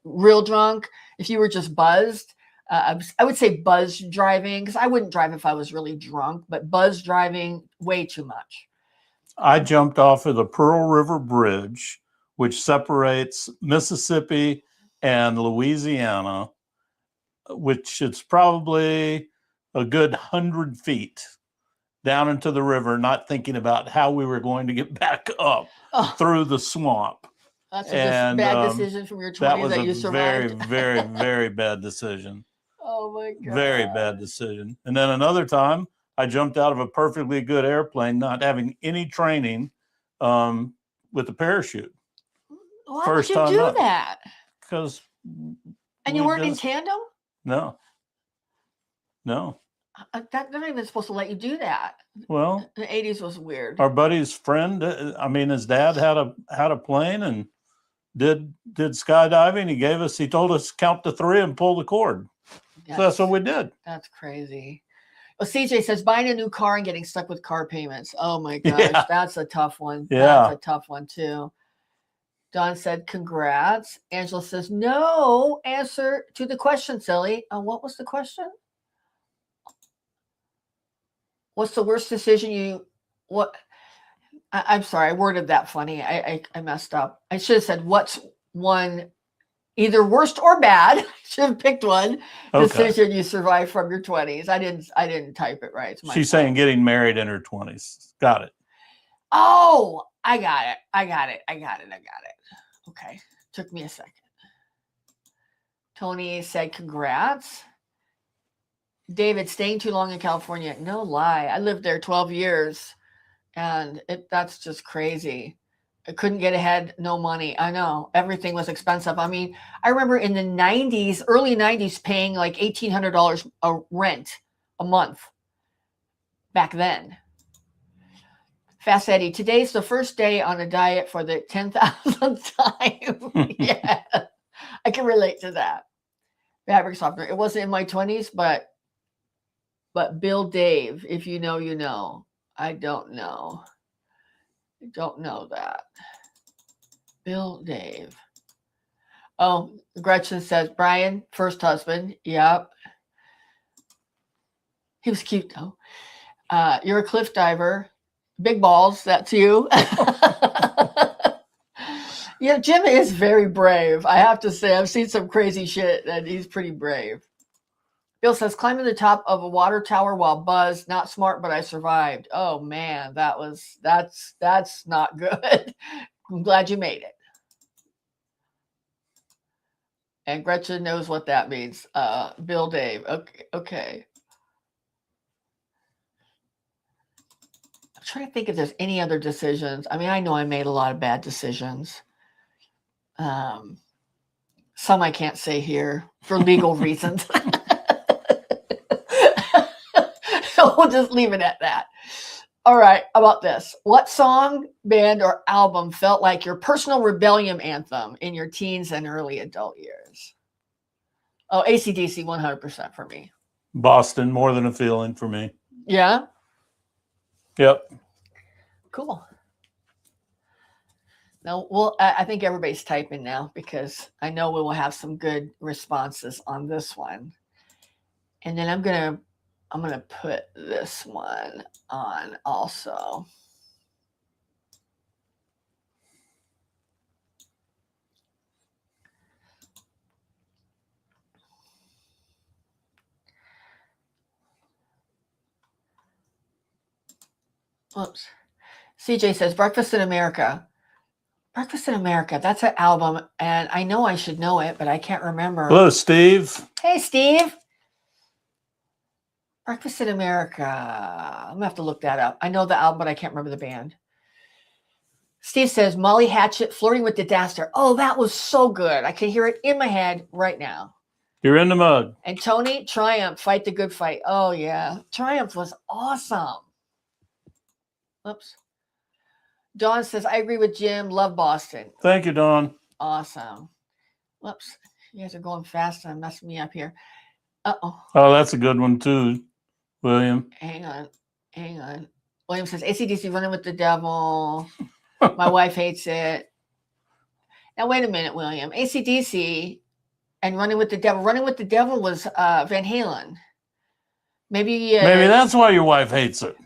real drunk, if you were just buzzed. I would say buzz driving, because I wouldn't drive if I was really drunk, but buzz driving, way too much. I jumped off of the Pearl River Bridge, which separates Mississippi and Louisiana, which is probably a good 100 feet down into the river, not thinking about how we were going to get back up through the swamp. That's a bad decision from your 20s that you survived. That was a very, very, very bad decision. Oh my God. Very bad decision. And then another time, I jumped out of a perfectly good airplane, not having any training with a parachute. Why would you do that? Because. And you weren't in tandem? No. They're not even supposed to let you do that. Well, the 80s was weird. Our buddy's friend, his dad had a plane and did skydiving. He told us count to 3 and pull the cord. So that's what we did. That's crazy. Well, CJ says buying a new car and getting stuck with car payments. Oh my gosh, that's a tough one. Yeah. That's a tough one too. Don said, congrats. Angela says, no answer to the question, silly. What was the question? What's the worst decision I'm sorry, I worded that funny. I messed up. I should have said, what's one either worst or bad? I should have picked one decision you survived from your 20s. I didn't type it right. She's saying getting married in her 20s. Got it. Oh, I got it. Okay. Took me a second. Tony said, congrats. David, staying too long in California. No lie. I lived there 12 years and that's just crazy. I couldn't get ahead. No money. I know. Everything was expensive. I mean, I remember in the 90s, early 90s, paying like $1,800 a rent a month back then. Fast Eddie, today's the first day on a diet for the 10,000th time. Yeah, I can relate to that. Fabric softener. It wasn't in my 20s, but Bill Dave, if you know, you know. I don't know. I don't know that. Bill Dave. Oh, Gretchen says, Brian, first husband. Yep. He was cute, though. You're a cliff diver. Big balls, that's you. Yeah, Jim is very brave. I have to say, I've seen some crazy shit, and he's pretty brave. Bill says, climbing the top of a water tower while buzzed, not smart, but I survived. Oh man, that's not good. I'm glad you made it. And Gretchen knows what that means. Bill Dave. Okay. I'm trying to think if there's any other decisions. I mean, I know I made a lot of bad decisions. Some I can't say here for legal reasons. So we'll just leave it at that. All right, how about this? What song, band, or album felt like your personal rebellion anthem in your teens and early adult years? Oh, AC/DC, 100% for me. Boston, More Than a Feeling for me. Yeah? Yep. Cool. Now, I think everybody's typing now because I know we will have some good responses on this one. And then I'm gonna put this one on also. Oops. CJ says, Breakfast in America. Breakfast in America. That's an album, and I know I should know it, but I can't remember. Hello, Steve. Hey, Steve. Breakfast in America. I'm going to have to look that up. I know the album, but I can't remember the band. Steve says, Molly Hatchet, Flirting with Disaster. Oh, that was so good. I can hear it in my head right now. You're in the mud. And Tony, Triumph, Fight the Good Fight. Oh, yeah. Triumph was awesome. Oops. Dawn says, I agree with Jim. Love Boston. Thank you, Dawn. Awesome. Whoops. You guys are going fast and messing me up here. Uh-oh. Oh, that's a good one, too, William. Hang on. William says, AC/DC, Running with the Devil. My wife hates it. Now, wait a minute, William. AC/DC and Running with the Devil. Running with the Devil was Van Halen. Maybe that's why your wife hates it.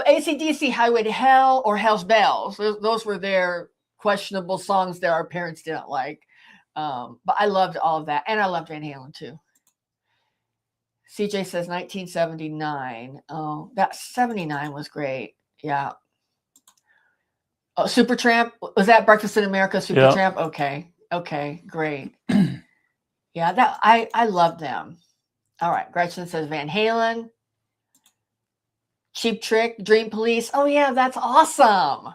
AC/DC, Highway to Hell, or Hell's Bells. Those were their questionable songs that our parents didn't like. But I loved all of that. And I loved Van Halen, too. CJ says 1979. Oh, that 79 was great. Yeah. Oh, Supertramp. Was that Breakfast in America, Supertramp? Yeah. Okay, great. Yeah, that I love them. All right, Gretchen says Van Halen. Cheap Trick, Dream Police. Oh, yeah, that's awesome.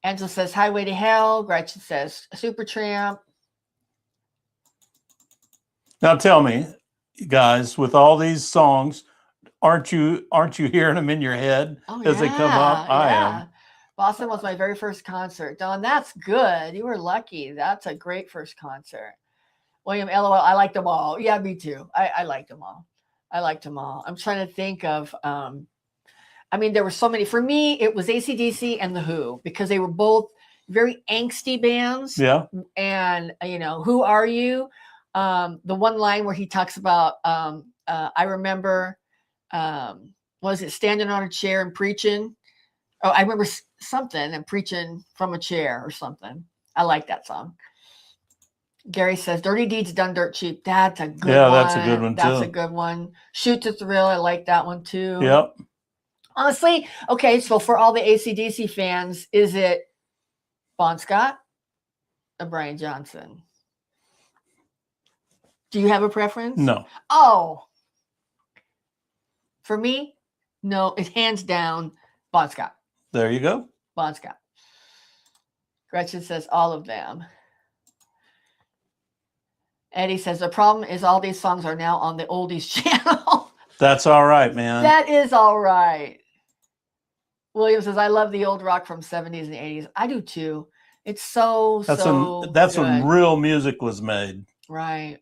Angela says Highway to Hell. Gretchen says Supertramp. Now tell me, guys, with all these songs, aren't you hearing them in your head as they come up? I am. Boston was my very first concert. Dawn, that's good. You were lucky. That's a great first concert. William, LOL, I liked them all. Yeah, me too. I liked them all. I liked them all. I'm trying to think of, I mean, there were so many. For me, it was AC/DC and The Who, because they were both very angsty bands. Yeah. And, you know, Who Are You? The one line where he talks about, I remember, was it standing on a chair and preaching? Oh, I remember something and preaching from a chair or something. I like that song. Gary says, Dirty Deeds Done Dirt Cheap. That's a good one. Yeah, that's a good one, too. That's a good one. Shoot to Thrill. I like that one, too. Yep. Honestly, okay, so for all the AC/DC fans, is it Bon Scott or Brian Johnson? Do you have a preference? No. Oh. For me, no, it's hands down Bon Scott. There you go. Bon Scott. Gretchen says all of them. Eddie says, the problem is all these songs are now on the oldies channel. That's all right, man. That is all right. William says, I love the old rock from 70s and 80s. I do too. It's that's when real music was made. Right.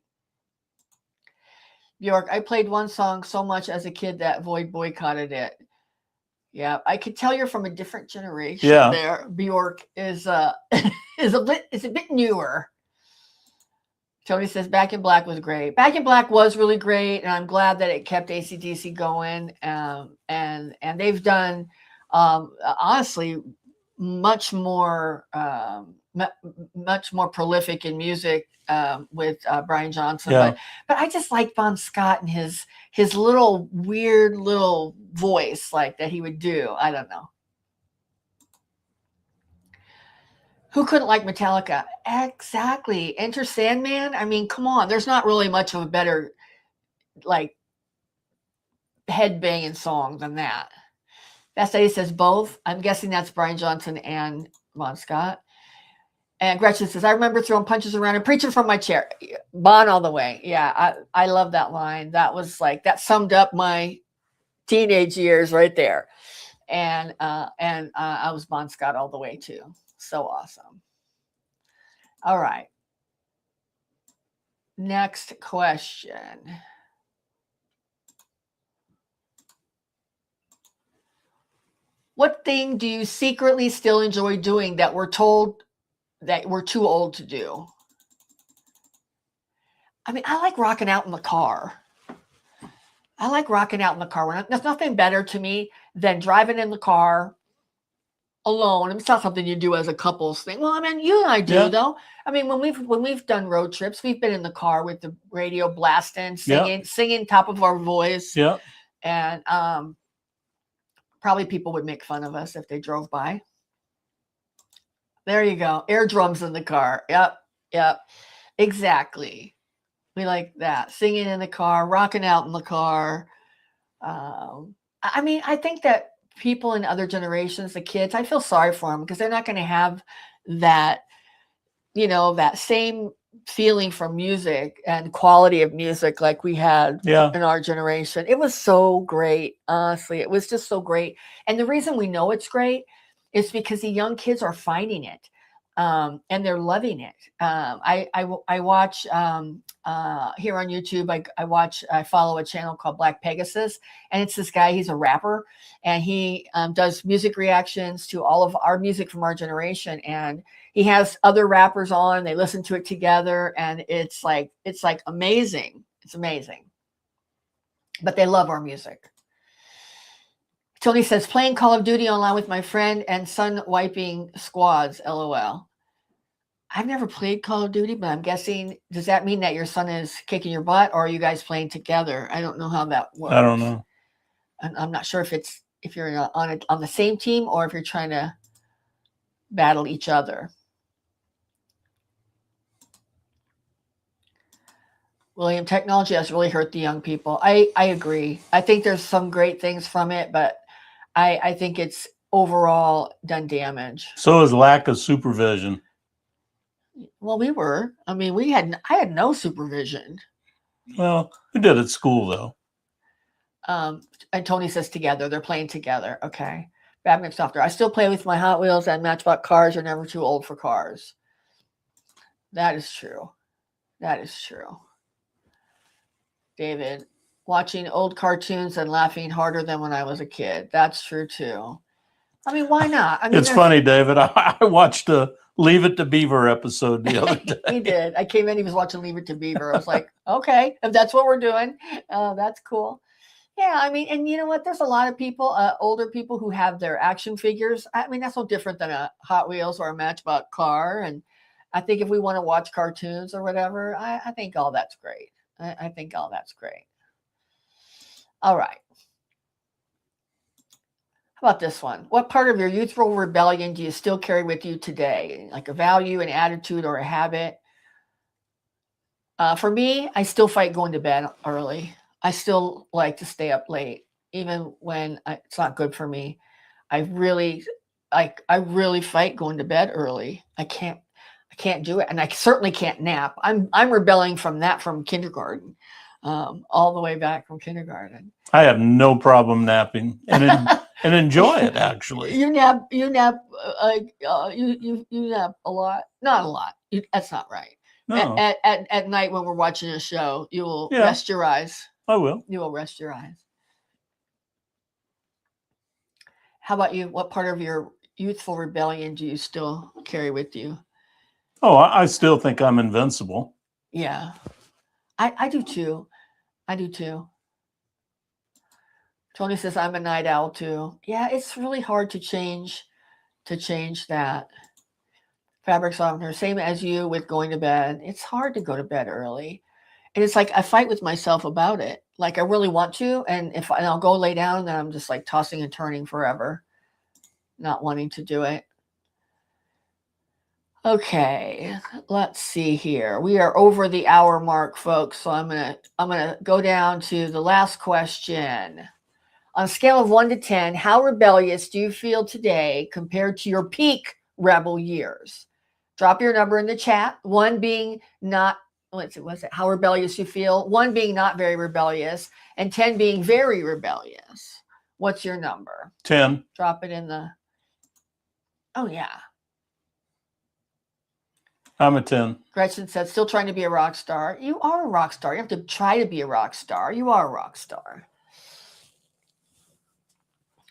Bjork, I played one song so much as a kid that Void boycotted it. Yeah, I could tell you're from a different generation there. Bjork is a bit newer. Tony says Back in Black was great. Back in Black was really great, and I'm glad that it kept AC/DC going. And they've done honestly much more prolific in music with Brian Johnson. Yeah. But I just like Bon Scott and his little weird little voice like that he would do. I don't know. Who couldn't like Metallica? Exactly. Enter Sandman. I mean, come on. There's not really much of a better like head-banging song than that. Best Eddie says both. I'm guessing that's Brian Johnson and Bon Scott. And Gretchen says, I remember throwing punches around and preaching from my chair. Bon all the way. Yeah, I love that line. That was like, that summed up my teenage years right there. And I was Bon Scott all the way too. So awesome. All right. Next question. What thing do you secretly still enjoy doing that we're told that we're too old to do? I mean, I like rocking out in the car. There's nothing better to me than driving in the car alone. It's not something you do as a couples thing. Well, I mean, you and I do though. I mean, when we've done road trips, we've been in the car with the radio blasting, singing top of our voice. Yeah. And probably people would make fun of us if they drove by. There you go. Air drums in the car. Yep. Exactly. We like that. Singing in the car, rocking out in the car. I mean, I think that people in other generations, the kids, I feel sorry for them because they're not going to have that, that same feeling from music and quality of music like we had in our generation. It was so great. Honestly, it was just so great. And the reason we know it's great is because the young kids are finding it. And they're loving it. I watch here on YouTube. I follow a channel called Black Pegasus, and it's this guy. He's a rapper, and he does music reactions to all of our music from our generation. And he has other rappers on. They listen to it together, and it's like amazing. It's amazing. But they love our music. Tony says, playing Call of Duty online with my friend and son wiping squads, LOL. I've never played Call of Duty, but I'm guessing, does that mean that your son is kicking your butt, or are you guys playing together? I don't know how that works. I don't know. And I'm not sure if you're on the same team or if you're trying to battle each other. William, technology has really hurt the young people. I agree. I think there's some great things from it, but I think it's overall done damage. So is lack of supervision. Well, I had no supervision. Well, we did at school though. And Tony says together, they're playing together. Okay. Batman Softer. I still play with my Hot Wheels and Matchbox cars. Are never too old for cars. That is true. David, watching old cartoons and laughing harder than when I was a kid. That's true too. I mean, why not? I mean, it's funny, David. I watched a Leave It to Beaver episode the other day. He did. I came in, he was watching Leave It to Beaver. I was like, okay, if that's what we're doing, that's cool. Yeah, I mean, and you know what? There's a lot of people, older people who have their action figures. I mean, that's no different than a Hot Wheels or a Matchbox car. And I think if we want to watch cartoons or whatever, I think all that's great. I think all that's great. All right. How about this one? What part of your youthful rebellion do you still carry with you today? Like a value, an attitude, or a habit? For me, I still fight going to bed early. I still like to stay up late, even when it's not good for me. I really fight going to bed early. I can't do it, and I certainly can't nap. I'm rebelling from that from kindergarten, all the way back from kindergarten. I have no problem napping and enjoy it. Actually, you nap you nap a lot. Not a lot. That's not right. No. At night when we're watching a show, you will rest your eyes. I will. You will rest your eyes. How about you? What part of your youthful rebellion do you still carry with you? Oh, I still think I'm invincible. Yeah, I do too. I do too. Tony says I'm a night owl too. Yeah, it's really hard to change that. Fabric softener, same as you with going to bed. It's hard to go to bed early. And it's like I fight with myself about it. Like I really want to, and I'll go lay down, and then I'm just like tossing and turning forever, not wanting to do it. Okay, let's see here. We are over the hour mark, folks. So I'm gonna go down to the last question. On a scale of 1 to 10, how rebellious do you feel today compared to your peak rebel years? Drop your number in the chat. 1 being not, let's see, what's it? How rebellious you feel. 1 being not very rebellious, and 10 being very rebellious. What's your number? 10. Drop it in the. Oh yeah. I'm a 10. Gretchen said, still trying to be a rock star. You are a rock star. You have to try to be a rock star. You are a rock star.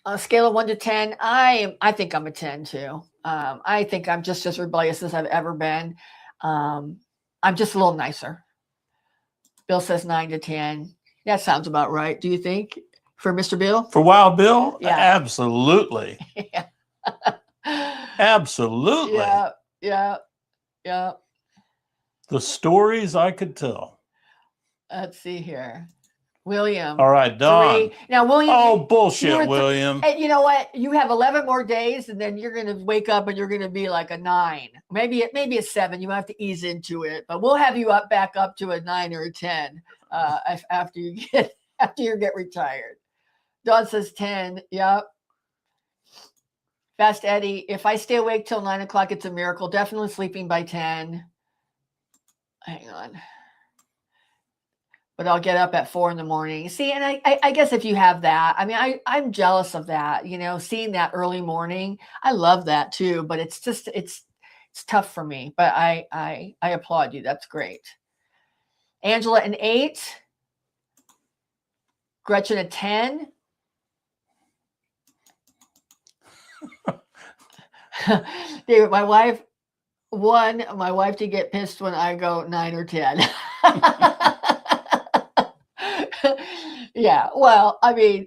On a scale of 1 to 10, I think I'm a 10 too. I think I'm just as rebellious as I've ever been. I'm just a little nicer. Bill says 9 to 10. That sounds about right. Do you think for Mr. Bill? For Wild Bill? Yeah. Absolutely. Yeah. Absolutely. Yeah. The stories I could tell. Let's see here. William. All right, Don. 3. Now, William. Oh, bullshit, William. And you know what? You have 11 more days, and then you're going to wake up and you're going to be like a 9. Maybe a 7. You have to ease into it, but we'll have you back up to a 9 or a 10 after you get retired. Don says 10. Yep. Fast Eddie. If I stay awake till 9 o'clock, it's a miracle. Definitely sleeping by 10. Hang on. But I'll get up at 4 in the morning. See, and I guess if you have that, I mean, I'm jealous of that, seeing that early morning. I love that too, but it's just, it's tough for me, but I applaud you. That's great. Angela, an 8. Gretchen, a 10. David, my wife to get pissed when I go 9 or 10. Yeah, well, I mean,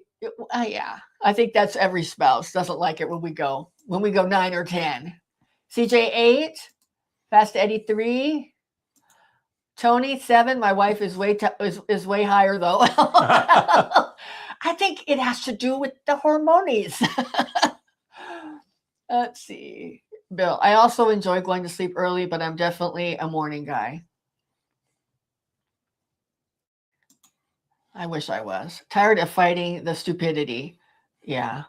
yeah, I think that's every spouse doesn't like it when we go 9 or 10. CJ 8, Fast Eddie 3, Tony 7. My wife is way higher though. I think it has to do with the hormones. Let's see, Bill. I also enjoy going to sleep early, but I'm definitely a morning guy. I wish I was. Tired of fighting the stupidity. Yeah.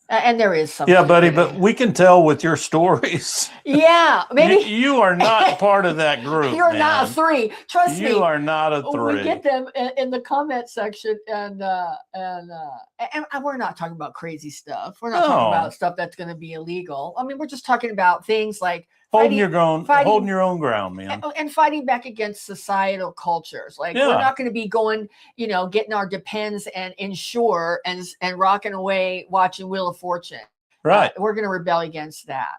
And there is some. Yeah, buddy, but we can tell with your stories. Yeah, maybe. You are not part of that group. You're not a 3. Trust me. You are not a 3. We get them in the comment section, and we're not talking about crazy stuff. We're not talking about stuff that's going to be illegal. I mean, we're just talking about things like holding your own ground, man. And fighting back against societal cultures. Like we're not going to be going, getting our Depends and Ensure and rocking away watching Wheel of Fortune. Right. We're going to rebel against that.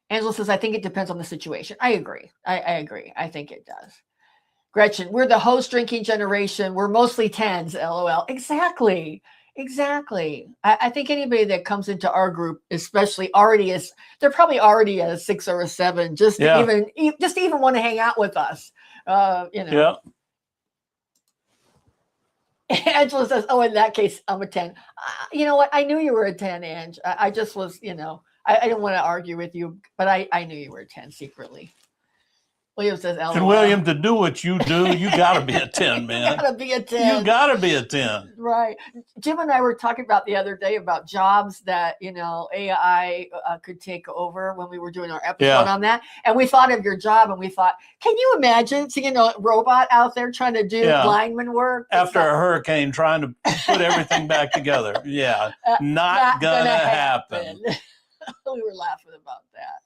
Angela says, I think it depends on the situation. I agree. I agree. I think it does. Gretchen, we're the host drinking generation. We're mostly 10s, LOL. Exactly. I think anybody that comes into our group, especially they're probably already a 6 or a 7, just to even want to hang out with us. Yeah. Angela says, oh, in that case, I'm a 10. You know what? I knew you were a 10, Ange. I just was, I didn't want to argue with you, but I knew you were a 10 secretly. William says, LOL. And William, to do what you do, you got to be a 10, man. You got to be a 10. You got to be a 10. Right. Jim and I were talking about the other day about jobs that, AI could take over when we were doing our episode on that. And we thought of your job and we thought, can you imagine seeing a robot out there trying to do lineman work? After a hurricane trying to put everything back together. Yeah. Not gonna happen. We were laughing about that.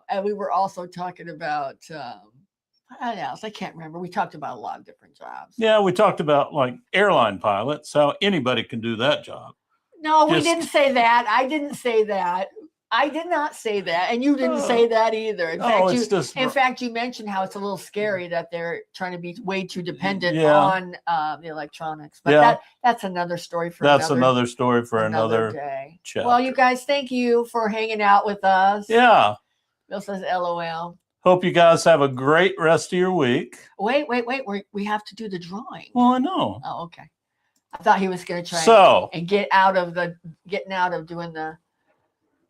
And we were also talking about, what else? I can't remember. We talked about a lot of different jobs. Yeah, we talked about like airline pilots, how anybody can do that job. No, we didn't say that. I didn't say that. I did not say that. And you didn't say that either. In fact, you mentioned how it's a little scary that they're trying to be way too dependent on the electronics. But that's another story for another story for another day. Chapter. Well, you guys, thank you for hanging out with us. Yeah. Bill says LOL. Hope you guys have a great rest of your week. Wait. We have to do the drawing. Well, I know. Oh, okay. I thought he was going to try and getting out of doing the.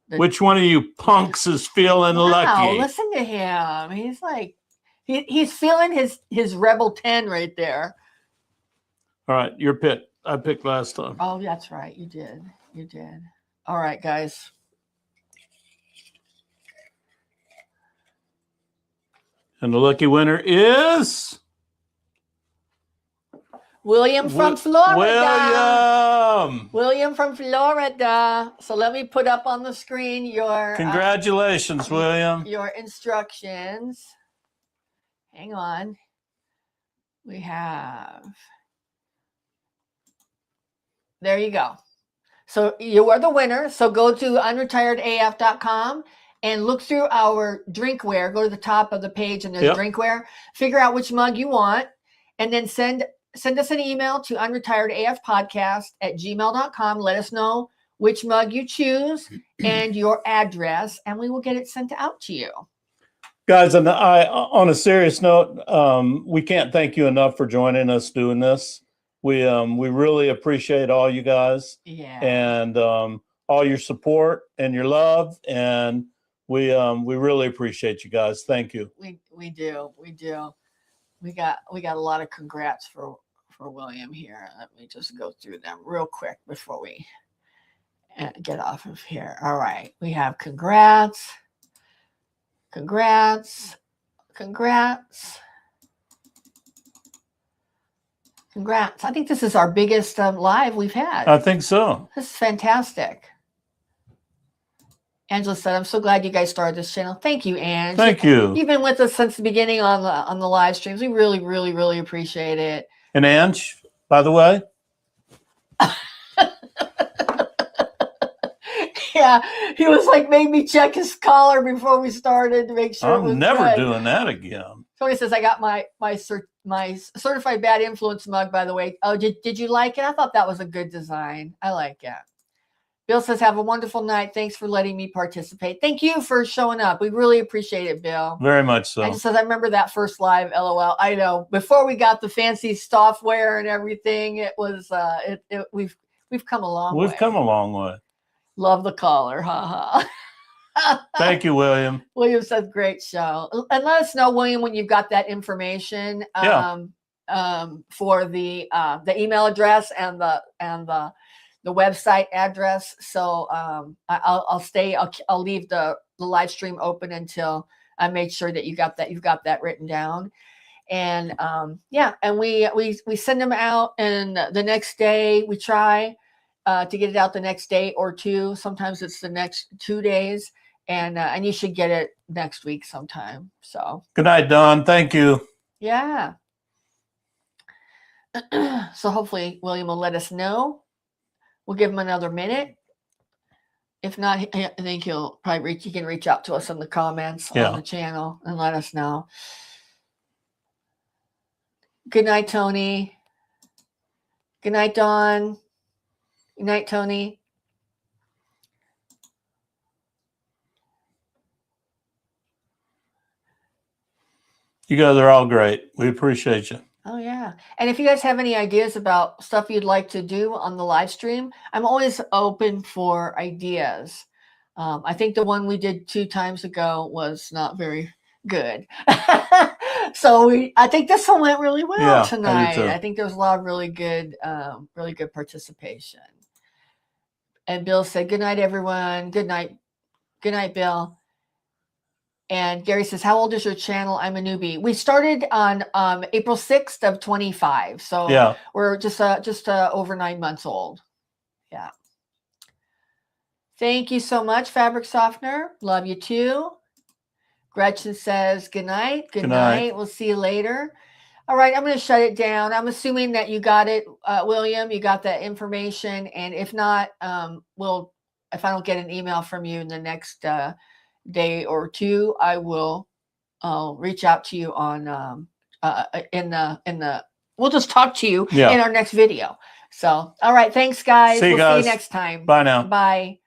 Which one of you punks is feeling lucky? Listen to him. He's like, he's feeling his Rebel 10 right there. All right, your pick. I picked last time. Oh, that's right. You did. All right, guys. And the lucky winner is William from Florida. William from Florida. So let me put up on the screen your congratulations, William. Your instructions. Hang on. We have. There you go. So you are the winner. So go to unretiredaf.com. and look through our drinkware. Go to the top of the page and there's drinkware. Figure out which mug you want, and then send us an email to unretiredafpodcast@gmail.com. Let us know which mug you choose and your address, and we will get it sent out to you. Guys, and on a serious note, we can't thank you enough for joining us doing this. We really appreciate all you guys and all your support and your love, and we really appreciate you guys. Thank you. We do. We got a lot of congrats for William here. Let me just go through them real quick before we get off of here. All right, we have congrats. I think this is our biggest live we've had. I think so. This is fantastic. Angela said, I'm so glad you guys started this channel. Thank you, Ange. Thank you. You've been with us since the beginning on the live streams. We really, really, really appreciate it. And Ange, by the way. Yeah, he was like, made me check his collar before we started to make sure it was never doing that again. So he says, I got my certified bad influence mug, by the way. Oh, did you like it? I thought that was a good design. I like it. Bill says, have a wonderful night. Thanks for letting me participate. Thank you for showing up. We really appreciate it, Bill. Very much so. And he says, I remember that first live, LOL. I know. Before we got the fancy software and everything, it was we've come a long way. We've come a long way. Love the caller. Ha ha. Thank you, William. William says, great show. And let us know, William, when you've got that information for the email address and the website address. So I'll leave the live stream open until I make sure that you've got that written down. And and we send them out, and the next day we try to get it out the next day or two. Sometimes it's the next 2 days. and you should get it next week sometime. So good night, Don. Thank you. Yeah. So hopefully William will let us know. We'll give him another minute. If not, I think he'll probably he can reach out to us in the comments on the channel and let us know. Good night, Tony. Good night, Dawn. Good night, Tony. You guys are all great. We appreciate you. Oh, yeah. And if you guys have any ideas about stuff you'd like to do on the live stream, I'm always open for ideas. I think the one we did 2 times ago was not very good. So I think this one went really well tonight. I think there was a lot of really good participation. And Bill said, good night, everyone. Good night. Good night, Bill. And Gary says, how old is your channel? I'm a newbie. We started on April 6th of 25. So we're just over 9 months old. Yeah. Thank you so much, Fabric Softener. Love you too. Gretchen says, good night. Good night. We'll see you later. All right, I'm going to shut it down. I'm assuming that you got it, William. You got that information. And if not, if I don't get an email from you in the next day or 2, I will reach out to you on we'll just talk to you in our next video. So all right, thanks guys. We'll see you next time. Bye now. Bye.